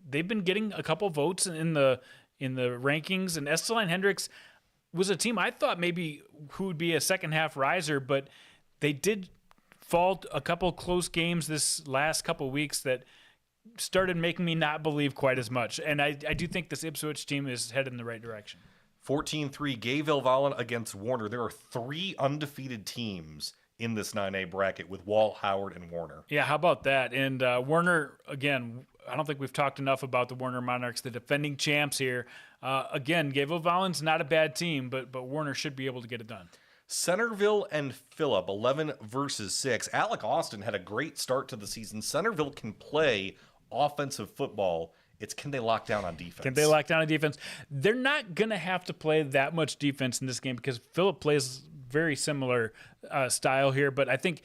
[SPEAKER 2] they've been getting a couple votes in the rankings, and Esteline Hendricks was a team I thought maybe who would be a second half riser, but they did fall a couple close games this last couple weeks that started making me not believe quite as much. And I do think this Ipswich team is headed in the right direction.
[SPEAKER 1] 14-3, Gayville Vollen against Warner. There are 3 undefeated teams in this 9A bracket with Walt, Howard, and Warner.
[SPEAKER 2] Yeah, how about that? And Warner, again, I don't think we've talked enough about the Warner Monarchs, the defending champs here. Again, Gayville Vollen's not a bad team, but Warner should be able to get it done.
[SPEAKER 1] Centerville and Phillip, 11 versus 6. Alec Austin had a great start to the season. Centerville can play offensive football. It's can they lock down on defense?
[SPEAKER 2] Can they lock down on defense? They're not going to have to play that much defense in this game because Phillip plays very similar style here. But I think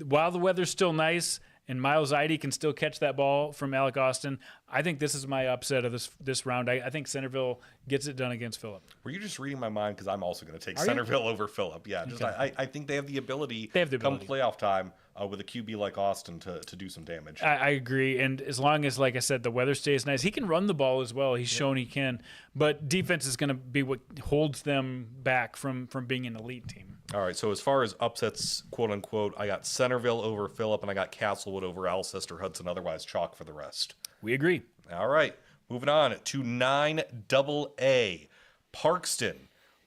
[SPEAKER 2] while the weather's still nice and Miles Eide can still catch that ball from Alec Austin, I think this is my upset of this round. I think Centerville gets it done against Phillip.
[SPEAKER 1] Were you just reading my mind? Because I'm also going to take Centerville over Phillip. Yeah, just
[SPEAKER 2] Okay.
[SPEAKER 1] I think they have the ability. Come
[SPEAKER 2] ability.
[SPEAKER 1] playoff time with a QB like Austin to do some damage.
[SPEAKER 2] I agree. And as long as, like I said, the weather stays nice, he can run the ball as well. He's shown he can. But defense is going to be what holds them back from being an elite team.
[SPEAKER 1] All right, so as far as upsets, quote unquote, I got Centerville over Phillip, and I got Castlewood over Alcester Hudson. Otherwise, chalk for the rest.
[SPEAKER 2] We agree.
[SPEAKER 1] All right, moving on to 9AA. Parkston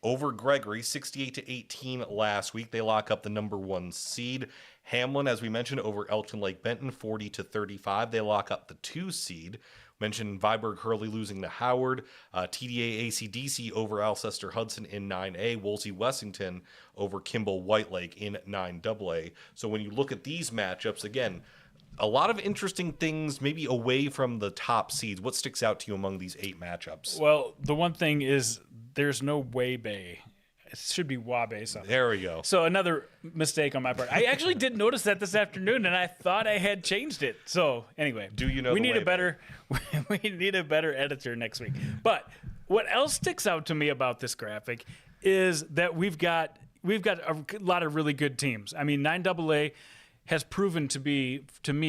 [SPEAKER 1] over Gregory, 68-18 last week. They lock up the number 1 seed. Hamlin, as we mentioned, over Elton Lake Benton, 40-35. They lock up the 2 seed. Mentioned Viborg Hurley losing to Howard. TDA ACDC over Alcester Hudson in 9A. Wolsey Wessington over Kimball White Lake in 9AA. So when you look at these matchups, again, a lot of interesting things maybe away from the top seeds. What sticks out to you among these 8 matchups?
[SPEAKER 2] Well, the one thing is there's no Way Bay. It should be Wabe something.
[SPEAKER 1] There we go.
[SPEAKER 2] So another mistake on my part. I actually did notice that this afternoon, and I thought I had changed it. So anyway,
[SPEAKER 1] do you know
[SPEAKER 2] we need a better we need a better editor next week. But what else sticks out to me about this graphic is that we've got a lot of really good teams. I mean, 9AA has proven to me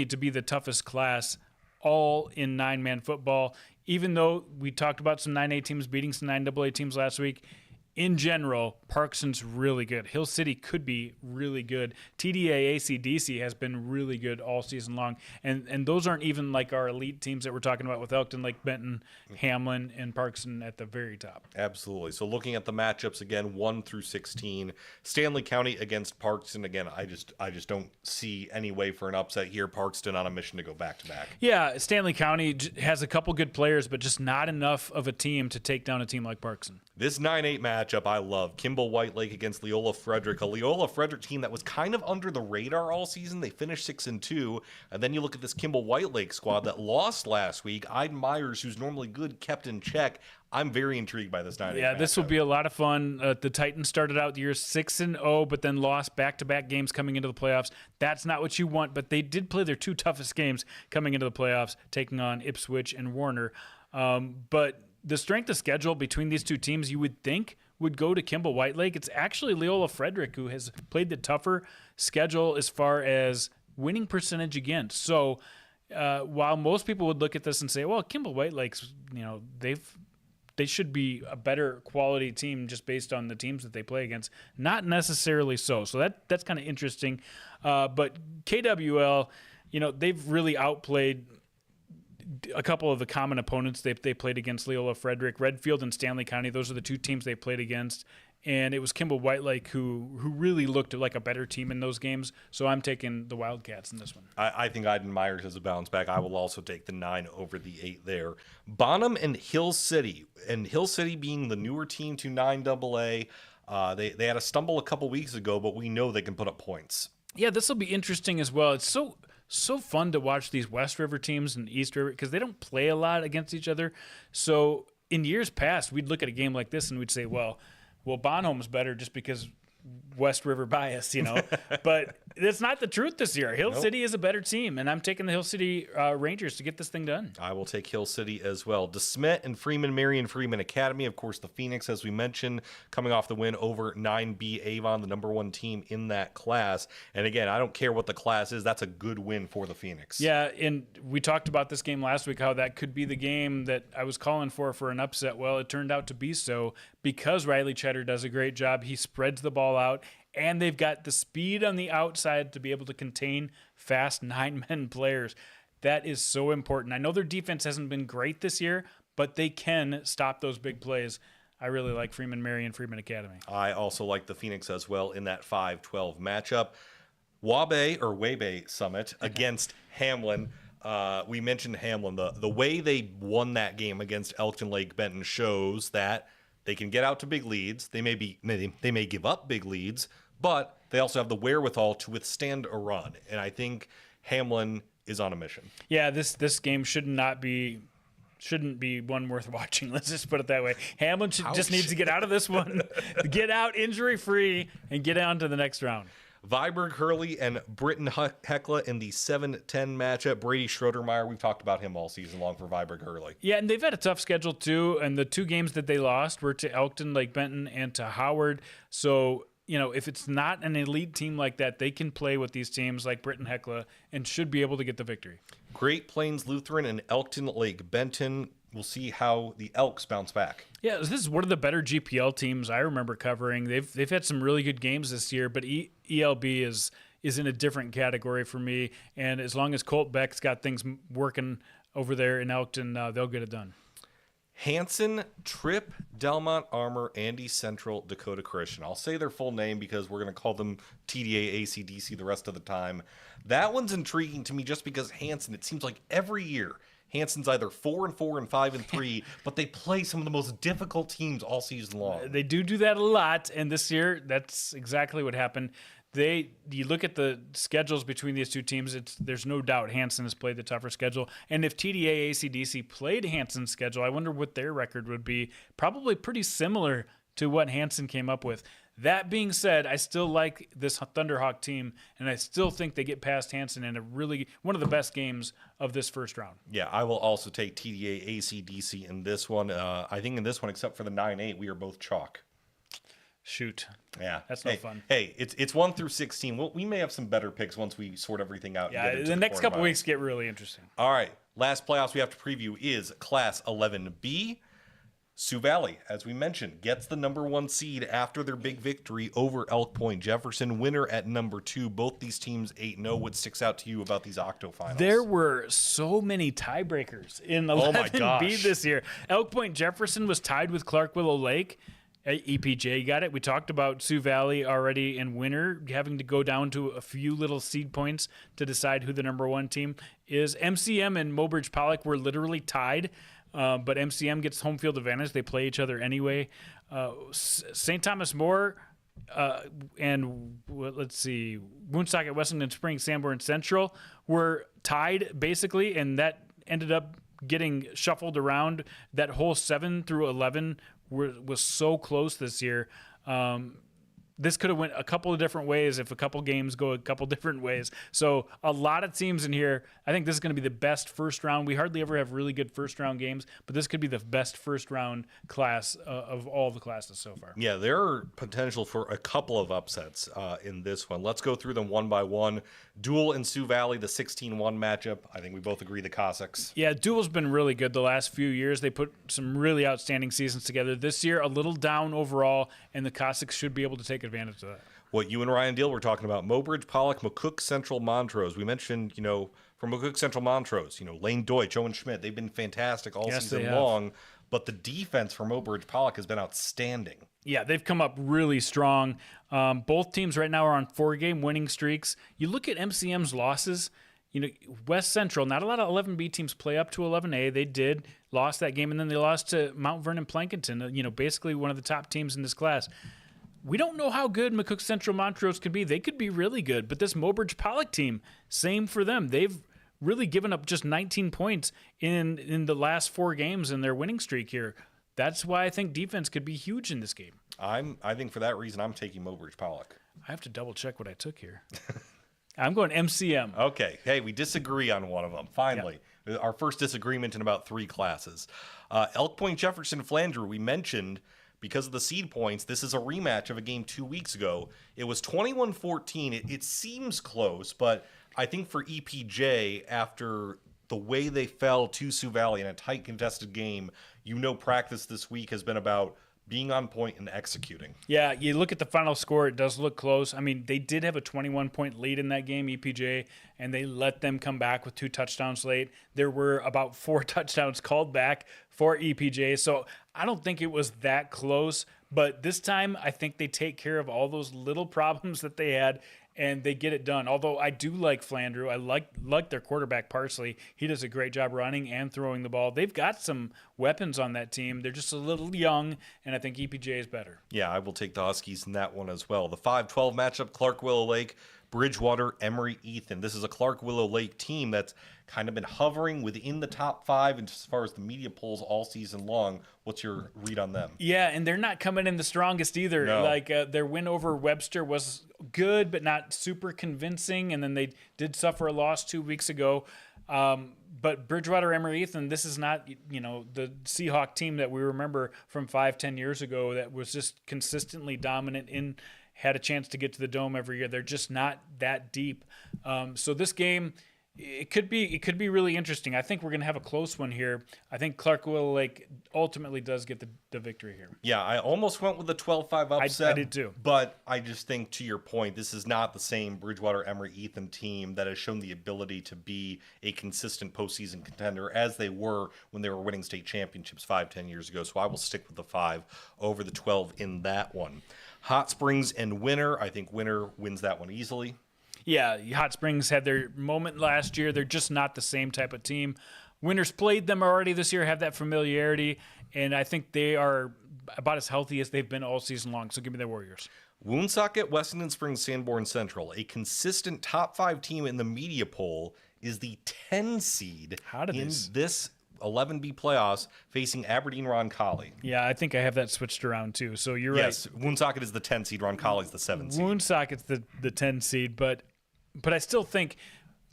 [SPEAKER 2] to be the toughest class all in 9-man football. Even though we talked about some 9A teams beating some 9AA teams last week, in general, Parkston's really good. Hill City could be really good. TDA ACDC has been really good all season long. And those aren't even like our elite teams that we're talking about with Elkton Lake Benton, Hamlin, and Parkston at the very top.
[SPEAKER 1] Absolutely. So looking at the matchups again, 1 through 16, Stanley County against Parkston. Again, I just don't see any way for an upset here. Parkston on a mission to go back to back.
[SPEAKER 2] Yeah, Stanley County has a couple good players, but just not enough of a team to take down a team like Parkston.
[SPEAKER 1] This 9-8 matchup I love. Kimball White Lake against Leola Frederick. A Leola Frederick team that was kind of under the radar all season. They finished 6-2. And then you look at this Kimball White Lake squad that lost last week. Iden Myers, who's normally good, kept in check. I'm very intrigued by this 9-8
[SPEAKER 2] Yeah,
[SPEAKER 1] matchup.
[SPEAKER 2] this will be a lot of fun. The Titans started out the year 6-0, but then lost back-to-back games coming into the playoffs. That's not what you want, but they did play their 2 toughest games coming into the playoffs, taking on Ipswich and Warner. But the strength of schedule between these 2 teams, you would think, would go to Kimball White Lake. It's actually Leola Frederick who has played the tougher schedule as far as winning percentage against. So while most people would look at this and say, well, Kimball White Lake's, they should be a better quality team just based on the teams that they play against. Not necessarily so. So that's kind of interesting. But KWL, they've really outplayed a couple of the common opponents they played against. Leola Frederick, Redfield, and Stanley County. Those are the 2 teams they played against. and it was Kimball Whitelake who really looked like a better team in those games. So I'm taking the Wildcats in this one.
[SPEAKER 1] I think Iden Myers has a bounce back. I will also take the 9 over the 8 there. Bonham and Hill City. And Hill City being the newer team to 9AA. They had a stumble a couple weeks ago, but we know they can put up points.
[SPEAKER 2] Yeah, this will be interesting as well. It's so fun to watch these West River teams and East River because they don't play a lot against each other. So in years past, we'd look at a game like this and we'd say, well, Bonham's better just because West River bias, but it's not the truth this year. Hill City is a better team, and I'm taking the Hill City Rangers to get this thing done.
[SPEAKER 1] I will take Hill City as well. DeSmet and Freeman Marion Freeman Academy. Of course, the Phoenix, as we mentioned, coming off the win over 9B Avon, the number 1 team in that class. And again, I don't care what the class is. That's a good win for the Phoenix.
[SPEAKER 2] Yeah, and we talked about this game last week, how that could be the game that I was calling for an upset. Well, it turned out to be so because Riley Cheddar does a great job. He spreads the ball out, and they've got the speed on the outside to be able to contain fast 9-man players. That is so important. I know their defense hasn't been great this year, but they can stop those big plays. I really like Freeman Marion Freeman Academy.
[SPEAKER 1] I also like the Phoenix as well in that 5-12 matchup. Wabe Summit against Hamlin. We mentioned Hamlin. The way they won that game against Elkton Lake Benton shows that they can get out to big leads. They may give up big leads, but they also have the wherewithal to withstand a run. And I think Hamlin is on a mission.
[SPEAKER 2] Yeah, this game shouldn't be one worth watching. Let's just put it that way. Hamlin just needs to get out of this one, get out injury free, and get on to the next round.
[SPEAKER 1] Viborg Hurley and Britton Hecla in the 7-10 matchup. Brady Schroedermeyer, we've talked about him all season long for Viborg Hurley.
[SPEAKER 2] Yeah, and they've had a tough schedule too, and the 2 games that they lost were to Elkton, Lake Benton, and to Howard. So, if it's not an elite team like that, they can play with these teams like Britton Hecla and should be able to get the victory.
[SPEAKER 1] Great Plains Lutheran and Elkton Lake Benton. We'll see how the Elks bounce back.
[SPEAKER 2] Yeah, this is one of the better GPL teams I remember covering. They've had some really good games this year, but ELB is in a different category for me. And as long as Colt Beck's got things working over there in Elkton, they'll get it done.
[SPEAKER 1] Hanson, Tripp, Delmont, Armor, Andy Central, Dakota Christian. I'll say their full name because we're going to call them TDA, ACDC the rest of the time. That one's intriguing to me just because Hanson, it seems like every year, Hanson's either 4-4 and 5-3, but they play some of the most difficult teams all season long.
[SPEAKER 2] They do that a lot, and this year, that's exactly what happened. You look at the schedules between these 2 teams, there's no doubt Hanson has played the tougher schedule. And if TDA ACDC played Hanson's schedule, I wonder what their record would be. Probably pretty similar to what Hanson came up with. That being said, I still like this Thunderhawk team, and I still think they get past Hanson in one of the best games of this first round.
[SPEAKER 1] Yeah, I will also take TDA ACDC in this one. I think in this one, except for the 9-8, we are both chalk.
[SPEAKER 2] Shoot.
[SPEAKER 1] Yeah.
[SPEAKER 2] That's no fun.
[SPEAKER 1] Hey, it's 1 through 16. We may have some better picks once we sort everything out.
[SPEAKER 2] Yeah, the next couple weeks get really interesting.
[SPEAKER 1] All right. Last playoffs we have to preview is Class 11B. Sioux Valley, as we mentioned, gets the number 1 seed after their big victory over Elk Point Jefferson. Winner at number 2. Both these teams 8-0. What sticks out to you about these octofinals?
[SPEAKER 2] There were so many tiebreakers in 11B this year. Elk Point Jefferson was tied with Clark Willow Lake. EPJ got it. We talked about Sioux Valley already in winter having to go down to a few little seed points to decide who the number 1 team is. MCM and Mobridge Pollock were literally tied, but MCM gets home field advantage. They play each other anyway. St. Thomas More and let's see, Woonsocket, Wessington Springs, Sanborn Central were tied basically, and that ended up getting shuffled around. That whole 7 through 11 was so close this year. This could have went a couple of different ways if a couple games go a couple different ways. So a lot of teams in here. I think this is going to be the best first round. We hardly ever have really good first round games, but this could be the best first round class of all the classes so far.
[SPEAKER 1] Yeah, there are potential for a couple of upsets in this one. Let's go through them one by one. Dual in Sioux Valley, the 16-1 matchup. I think we both agree the Cossacks.
[SPEAKER 2] Yeah, Dual's been really good the last few years. They put some really outstanding seasons together. This year, a little down overall, and the Cossacks should be able to take advantage of that.
[SPEAKER 1] What you and Ryan Deal were talking about, Mobridge, Pollock, McCook, Central, Montrose. We mentioned, from McCook, Central, Montrose, Lane Deutsch, Owen Schmidt. They've been fantastic all season long, but the defense for Mobridge, Pollock has been outstanding.
[SPEAKER 2] Yeah, they've come up really strong. Both teams right now are on 4-game winning streaks. You look at MCM's losses. West Central, not a lot of 11B teams play up to 11A. They did, lost that game, and then they lost to Mount Vernon Plankinton, basically one of the top teams in this class. We don't know how good McCook Central Montrose could be. They could be really good, but this Mobridge Pollock team, same for them. They've really given up just 19 points in the last 4 games in their winning streak here. That's why I think defense could be huge in this game.
[SPEAKER 1] I think for that reason, I'm taking Mobridge Pollock.
[SPEAKER 2] I have to double check what I took here. I'm going MCM.
[SPEAKER 1] Okay. Hey, we disagree on one of them. Finally, Our first disagreement in about 3 classes. Elk Point Jefferson Flandreau, we mentioned because of the seed points, this is a rematch of a game 2 weeks ago. It was 21-14. It seems close, but I think for EPJ, after the way they fell to Sioux Valley in a tight contested game, practice this week has been about being on point and executing.
[SPEAKER 2] Yeah, you look at the final score, it does look close. I mean, they did have a 21-point lead in that game, EPJ, and they let them come back with 2 touchdowns late. There were about 4 touchdowns called back for EPJ, so I don't think it was that close. But this time, I think they take care of all those little problems that they had, and they get it done. Although I do like Flandreau. I like their quarterback, Parsley. He does a great job running and throwing the ball. They've got some weapons on that team. They're just a little young, and I think EPJ is better.
[SPEAKER 1] Yeah, I will take the Huskies in that one as well. The 5-12 matchup, Clark Willow Lake, Bridgewater, Emory, Ethan. This is a Clark Willow Lake team that's kind of been hovering within the top 5 and as far as the media polls all season long. What's your read on them?
[SPEAKER 2] Yeah, and they're not coming in the strongest either.
[SPEAKER 1] No.
[SPEAKER 2] Their win over Webster was good, but not super convincing, and then they did suffer a loss 2 weeks ago. But Bridgewater, Emory, Ethan, this is not, the Seahawk team that we remember from 5-10 years ago that was just consistently dominant and had a chance to get to the Dome every year. They're just not that deep. So this game, it could be really interesting. I think we're going to have a close one here. I think Clark Willow Lake ultimately does get the victory here.
[SPEAKER 1] Yeah, I almost went with the 12-5 upset.
[SPEAKER 2] I did too.
[SPEAKER 1] But I just think, to your point, this is not the same Bridgewater, Emory, Ethan team that has shown the ability to be a consistent postseason contender as they were when they were winning state championships 5-10 years ago. So I will stick with the 5 over the 12 in that one. Hot Springs and Winter. I think Winter wins that one easily.
[SPEAKER 2] Yeah, Hot Springs had their moment last year. They're just not the same type of team. Winter's played them already this year, have that familiarity, and I think they are about as healthy as they've been all season long. So give me the Warriors.
[SPEAKER 1] Woonsocket, Wessington Springs, Sanborn Central. A consistent top 5 team in the media poll is the 10 seed in this 11B playoffs facing Aberdeen Roncalli.
[SPEAKER 2] Yeah, I think I have that switched around too. So you're right.
[SPEAKER 1] Yes, Woonsocket is the 10 seed, Roncalli is the 7 seed.
[SPEAKER 2] Woonsocket's the 10 seed, but I still think,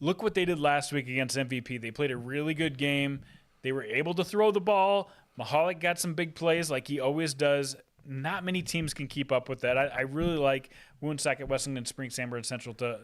[SPEAKER 2] look what they did last week against MVP. They played a really good game. They were able to throw the ball. Mahalik got some big plays like he always does. Not many teams can keep up with that. I really like Woonsocket, Wessington Springs, Sanborn Central to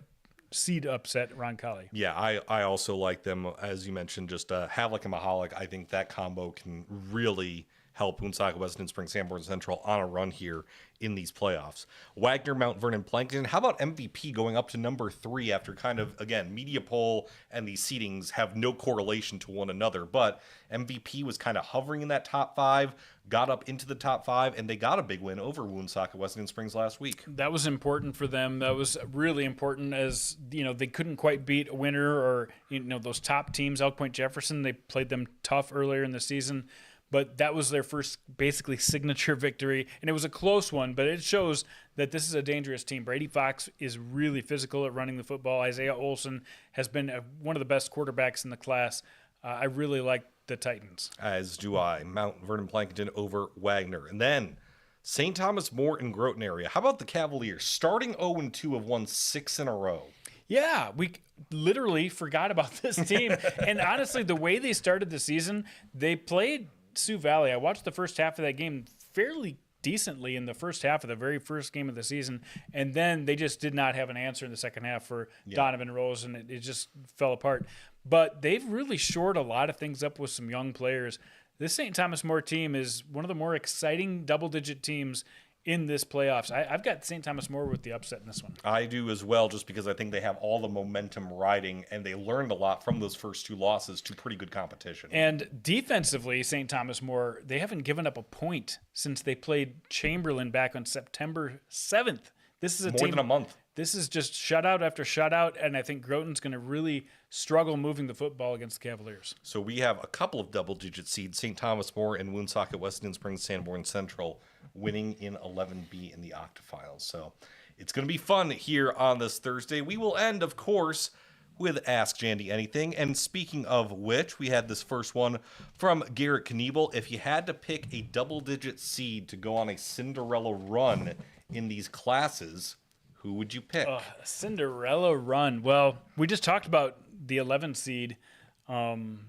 [SPEAKER 2] seed upset Roncalli.
[SPEAKER 1] Yeah, I also like them, as you mentioned, just Havlik and Mahalik. I think that combo can really help Woonsocket, Wessington Springs, Sanborn Central on a run here in these playoffs. Wagner, Mount Vernon, Plankton. How about MVP going up to number 3 after kind of, again, media poll and these seedings have no correlation to one another, but MVP was kind of hovering in that top 5, got up into the top 5, and they got a big win over Woonsocket, Wessington Springs last week.
[SPEAKER 2] That was important for them. That was really important as, they couldn't quite beat a winner or, those top teams. Elk Point Jefferson, they played them tough earlier in the season. But that was their first basically signature victory, and it was a close one, but it shows that this is a dangerous team. Brady Fox is really physical at running the football. Isaiah Olson has been one of the best quarterbacks in the class. I really like the Titans.
[SPEAKER 1] As do I. Mount Vernon Plankinton over Wagner. And then St. Thomas More and Groton area. How about the Cavaliers? Starting 0-2 have won 6 in a row.
[SPEAKER 2] Yeah, we literally forgot about this team. And honestly, the way they started the season, they played Sioux Valley. I watched the first half of that game fairly decently in the first half of the very first game of the season, and then they just did not have an answer in the second half for Donovan Rose, and it just fell apart. But they've really shored a lot of things up with some young players. This St. Thomas More team is one of the more exciting double-digit teams in this playoffs. I've got St. Thomas More with the upset in this one.
[SPEAKER 1] I do as well, just because I think they have all the momentum riding, and they learned a lot from those first 2 losses to pretty good competition.
[SPEAKER 2] And defensively, St. Thomas More, they haven't given up a point since they played Chamberlain back on September 7th. This is
[SPEAKER 1] more than a month.
[SPEAKER 2] This is just shutout after shutout, and I think Groton's going to really struggle moving the football against the Cavaliers.
[SPEAKER 1] So we have a couple of double-digit seeds, St. Thomas More and Woonsocket Weston Springs Sanborn Central, winning in 11B in the octafinals. So it's going to be fun here on this Thursday. We will end, of course, with Ask Jandy Anything. And speaking of which, we had this first one from Garrett Kniebel. If you had to pick a double-digit seed to go on a Cinderella run in these classes, who would you pick?
[SPEAKER 2] A Cinderella run. Well, we just talked about the 11 seed,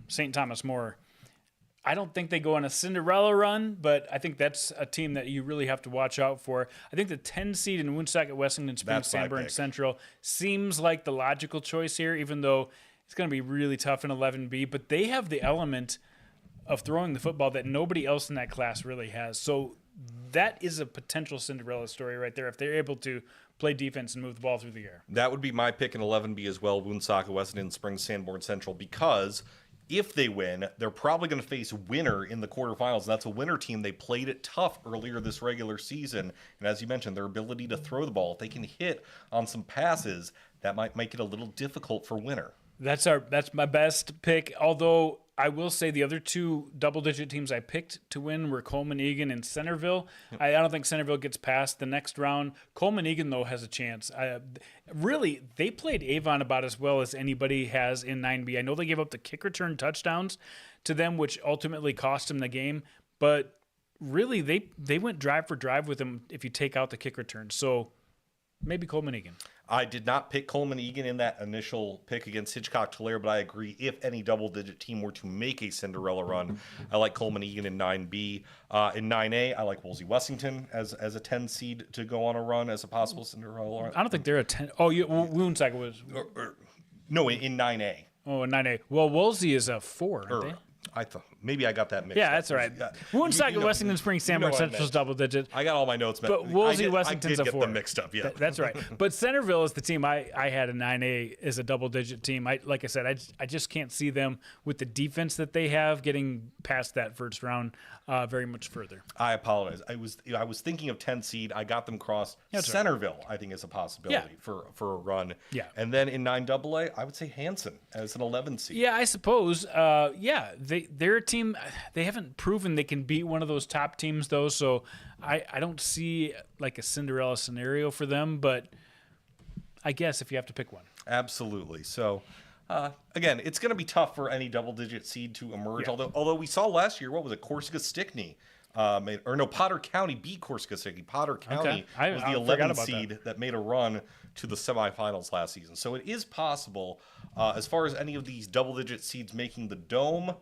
[SPEAKER 2] St. Thomas More. I don't think they go on a Cinderella run, but I think that's a team that you really have to watch out for. I think the 10 seed in Woonsocket Weston Springs Sanborn Central seems like the logical choice here, even though it's going to be really tough in 11B. But they have the element of throwing the football that nobody else in that class really has. So that is a potential Cinderella story right there if they're able to play defense and move the ball through the air.
[SPEAKER 1] That would be my pick in 11B as well, Woonsocket Weston Springs Sanborn Central, because if they win, they're probably going to face Winter in the quarterfinals. And that's a Winter team. They played it tough earlier this regular season. And as you mentioned, their ability to throw the ball, if they can hit on some passes, that might make it a little difficult for Winter.
[SPEAKER 2] That's my best pick, although I will say the other 2 double-digit teams I picked to win were Coleman Egan and Centerville. I don't think Centerville gets past the next round. Coleman Egan, though, has a chance. Really, they played Avon about as well as anybody has in 9B. I know they gave up the kick return touchdowns to them, which ultimately cost them the game. But really, they went drive for drive with them if you take out the kick return. So maybe Coleman Egan.
[SPEAKER 1] I did not pick Coleman Egan in that initial pick against Hitchcock-Tulare, but I agree if any double-digit team were to make a Cinderella run, I like Coleman Egan in 9B. In 9A, I like Woolsey Wessington as a 10 seed to go on a run as a possible Cinderella run.
[SPEAKER 2] I don't think they're a 10. Oh, Woonsocket was.
[SPEAKER 1] No, in 9A.
[SPEAKER 2] Oh, in 9A. Well, Woolsey is a 4, aren't they?
[SPEAKER 1] I thought maybe I got that mixed.
[SPEAKER 2] Yeah, that's all right. Woonsocket Weston Springs Sanborn Central's double digit.
[SPEAKER 1] I got all my notes,
[SPEAKER 2] but Woolsey Wessington's
[SPEAKER 1] a 4. I did get
[SPEAKER 2] 4.
[SPEAKER 1] them mixed up. Yeah,
[SPEAKER 2] that's right. But Centerville is the team I had in 9A as a double digit team. Like I said, I just can't see them with the defense that they have getting past that first round very much further.
[SPEAKER 1] I apologize. I was thinking of 10 seed. I got them crossed.
[SPEAKER 2] That's
[SPEAKER 1] Centerville, right. I think, is a possibility for a run.
[SPEAKER 2] Yeah.
[SPEAKER 1] And then in 9AA, I would say Hanson as an 11 seed.
[SPEAKER 2] Yeah, I suppose. They're a team. They haven't proven they can beat one of those top teams, though, so I don't see like a Cinderella scenario for them, but I guess if you have to pick one.
[SPEAKER 1] Absolutely. So, again, it's going to be tough for any double-digit seed to emerge, although we saw last year, what was it, Corsica-Stickney, Potter County beat Corsica-Stickney. Potter County was the 11th seed that made a run to the semifinals last season. So it is possible, as far as any of these double-digit seeds making the Dome,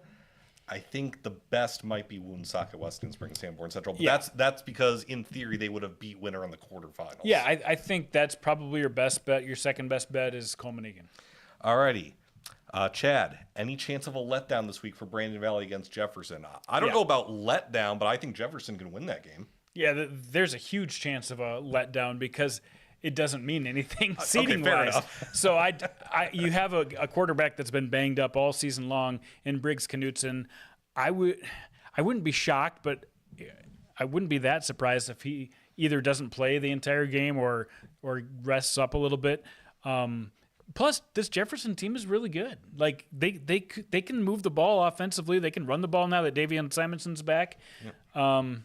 [SPEAKER 1] I think the best might be Woonsocket Weston Springs Sanborn Central. But that's because, in theory, they would have beat Winter in the quarterfinals.
[SPEAKER 2] Yeah, I think that's probably your best bet. Your second best bet is Coleman Egan.
[SPEAKER 1] All righty. Chad, any chance of a letdown this week for Brandon Valley against Jefferson? I don't know about letdown, but I think Jefferson can win that game. Yeah,
[SPEAKER 2] there's a huge chance of a letdown because it doesn't mean anything seeding-wise. So you have a quarterback that's been banged up all season long in Briggs Knutson. I wouldn't be shocked, but I wouldn't be that surprised if he either doesn't play the entire game or rests up a little bit. Plus, this Jefferson team is really good. Like they can move the ball offensively. They can run the ball now that Davion Simonson's back. Yep.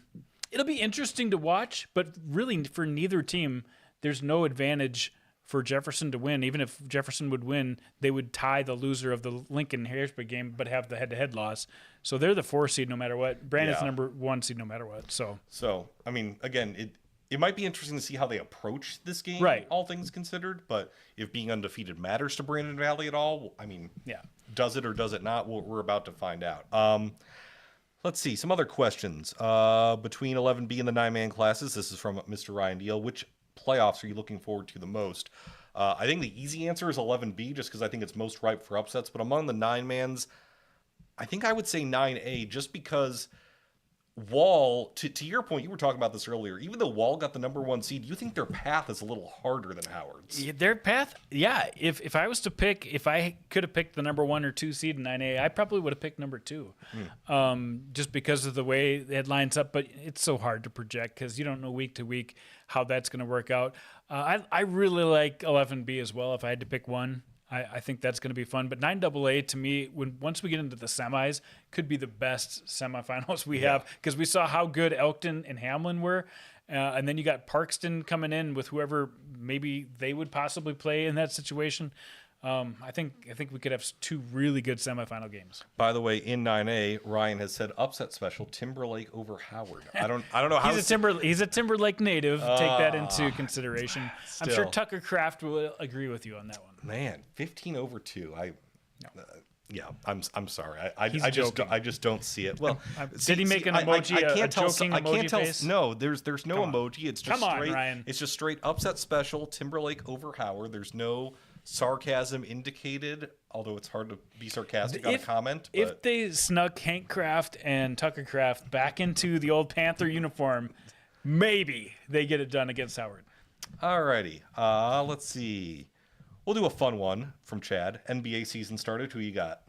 [SPEAKER 2] It'll be interesting to watch, but really for neither team, there's no advantage for Jefferson to win. Even if Jefferson would win, they would tie the loser of the Lincoln-Harrisburg game, but have the head-to-head loss. So they're the 4 seed no matter what. Brandon's the number 1 seed no matter what. So
[SPEAKER 1] I mean, again, it might be interesting to see how they approach this game, all things considered. But if being undefeated matters to Brandon Valley at all, I mean, does it or does it not? We're about to find out. Let's see. Some other questions. Between 11B and the 9-man classes, this is from Mr. Ryan Deal. Which playoffs are you looking forward to the most? I think the easy answer is 11B, just because I think it's most ripe for upsets. But among the 9-mans, I think I would say 9A, just because Wall, to your point, you were talking about this earlier. Even though Wall got the number 1 seed, you think their path is a little harder than Howard's?
[SPEAKER 2] Their path, yeah. If I was to pick, if I could have picked the number 1 or 2 seed in 9A, I probably would have picked number 2, just because of the way it lines up. But it's so hard to project because you don't know week to week how that's going to work out. I really like 11B as well. If I had to pick one, I think that's going to be fun. But 9AA, to me, once we get into the semis, could be the best semifinals we have, because we saw how good Elkton and Hamlin were. And then you got Parkston coming in with whoever maybe they would possibly play in that situation. I think we could have 2 really good semifinal games.
[SPEAKER 1] By the way, in 9A, Ryan has said upset special Timberlake over Howard. I don't know how
[SPEAKER 2] he's a Timberlake native. Take that into consideration.
[SPEAKER 1] Still.
[SPEAKER 2] I'm sure Tucker Kraft will agree with you on that one.
[SPEAKER 1] Man, 15 over 2. Yeah, I'm sorry. I just don't see it. Well,
[SPEAKER 2] did he make an emoji? A joking emoji face?
[SPEAKER 1] No, there's no emoji. It's just straight.
[SPEAKER 2] Ryan.
[SPEAKER 1] It's just straight upset special. Timberlake over Howard. There's no sarcasm indicated, although it's hard to be sarcastic on a comment. But
[SPEAKER 2] if they snuck Hank Kraft and Tucker Kraft back into the old Panther uniform, maybe they get it done against Howard.
[SPEAKER 1] Alrighty. Let's see. We'll do a fun one from Chad. NBA season started. Who you got?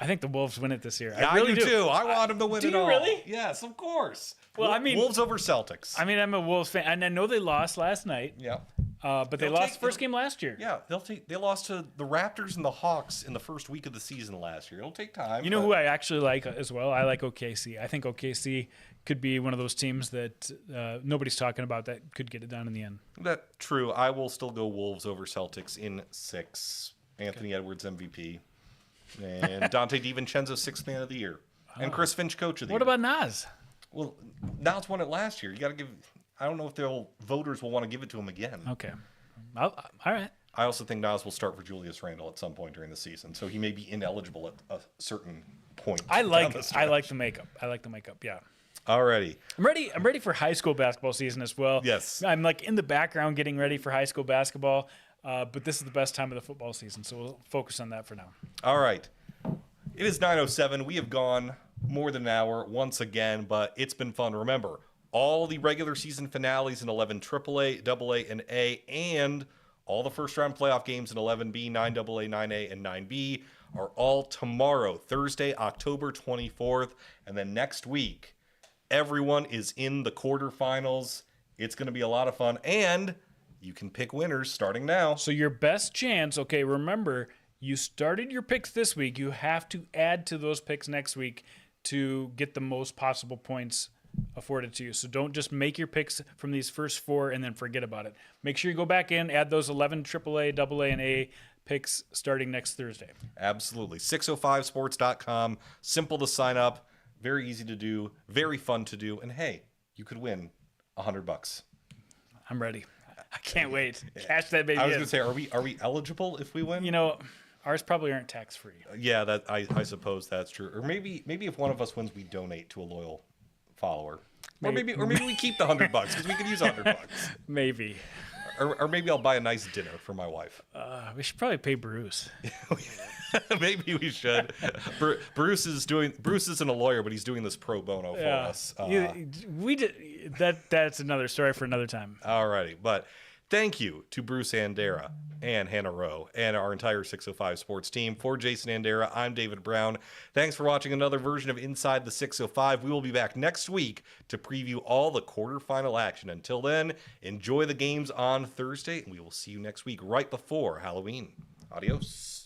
[SPEAKER 2] I think the Wolves win it this year.
[SPEAKER 1] Yeah, I really do too. I want them to win it all.
[SPEAKER 2] Do you really?
[SPEAKER 1] Yes, of course.
[SPEAKER 2] Well, I mean,
[SPEAKER 1] Wolves over Celtics.
[SPEAKER 2] I mean, I'm a Wolves fan, and I know they lost last night.
[SPEAKER 1] Yeah.
[SPEAKER 2] But they lost the first game last year.
[SPEAKER 1] Yeah, they lost to the Raptors and the Hawks in the first week of the season last year. It'll take time.
[SPEAKER 2] You know who I actually like as well? I like OKC. I think OKC could be one of those teams that nobody's talking about that could get it done in the end.
[SPEAKER 1] That's true. I will still go Wolves over Celtics in 6. Anthony Edwards MVP. And Dante DiVincenzo 6th man of the year. And Chris Finch coach of the year.
[SPEAKER 2] What about Nas?
[SPEAKER 1] Well, Nas won it last year. You got to give... I don't know if voters will want to give it to him again.
[SPEAKER 2] Okay. All right.
[SPEAKER 1] I also think Nas will start for Julius Randle at some point during the season, so he may be ineligible at a certain point.
[SPEAKER 2] I like the makeup. Yeah.
[SPEAKER 1] Alrighty.
[SPEAKER 2] I'm ready for high school basketball season as well.
[SPEAKER 1] Yes.
[SPEAKER 2] I'm like in the background getting ready for high school basketball, but this is the best time of the football season, so we'll focus on that for now.
[SPEAKER 1] All right. It is 9:07. We have gone more than an hour once again, but it's been fun. Remember, all the regular season finales in 11 AAA, AA, and A, and all the first-round playoff games in 11B, 9AA, 9A, and 9B are all tomorrow, Thursday, October 24th. And then next week, everyone is in the quarterfinals. It's going to be a lot of fun, and you can pick winners starting now.
[SPEAKER 2] So your best chance, okay, remember, you started your picks this week. You have to add to those picks next week to get the most possible points afforded to you. So don't just make your picks from these first 4 and then forget about it. Make sure you go back in, add those 11 AAA, AA, and A picks starting next Thursday.
[SPEAKER 1] Absolutely. 605sports.com. Simple to sign up. Very easy to do. Very fun to do. And hey, you could win $100.
[SPEAKER 2] I'm ready. I can't wait. Cash that baby.
[SPEAKER 1] I was going to say, are we eligible if we win?
[SPEAKER 2] You know, ours probably aren't tax free.
[SPEAKER 1] Yeah, that I suppose that's true. Or maybe if one of us wins, we donate to a loyal follower. Maybe. Or maybe we keep the $100 because we could use $100.
[SPEAKER 2] Maybe.
[SPEAKER 1] Or maybe I'll buy a nice dinner for my wife.
[SPEAKER 2] We should probably pay Bruce.
[SPEAKER 1] Maybe we should. Bruce isn't a lawyer, but he's doing this pro bono for us.
[SPEAKER 2] That's another story for another time.
[SPEAKER 1] Alrighty, but thank you to Bruce Andera and Hannah Rowe and our entire 605 Sports team. For Jason Andera, I'm David Brown. Thanks for watching another version of Inside the 605. We will be back next week to preview all the quarterfinal action. Until then, enjoy the games on Thursday, and we will see you next week right before Halloween. Adios.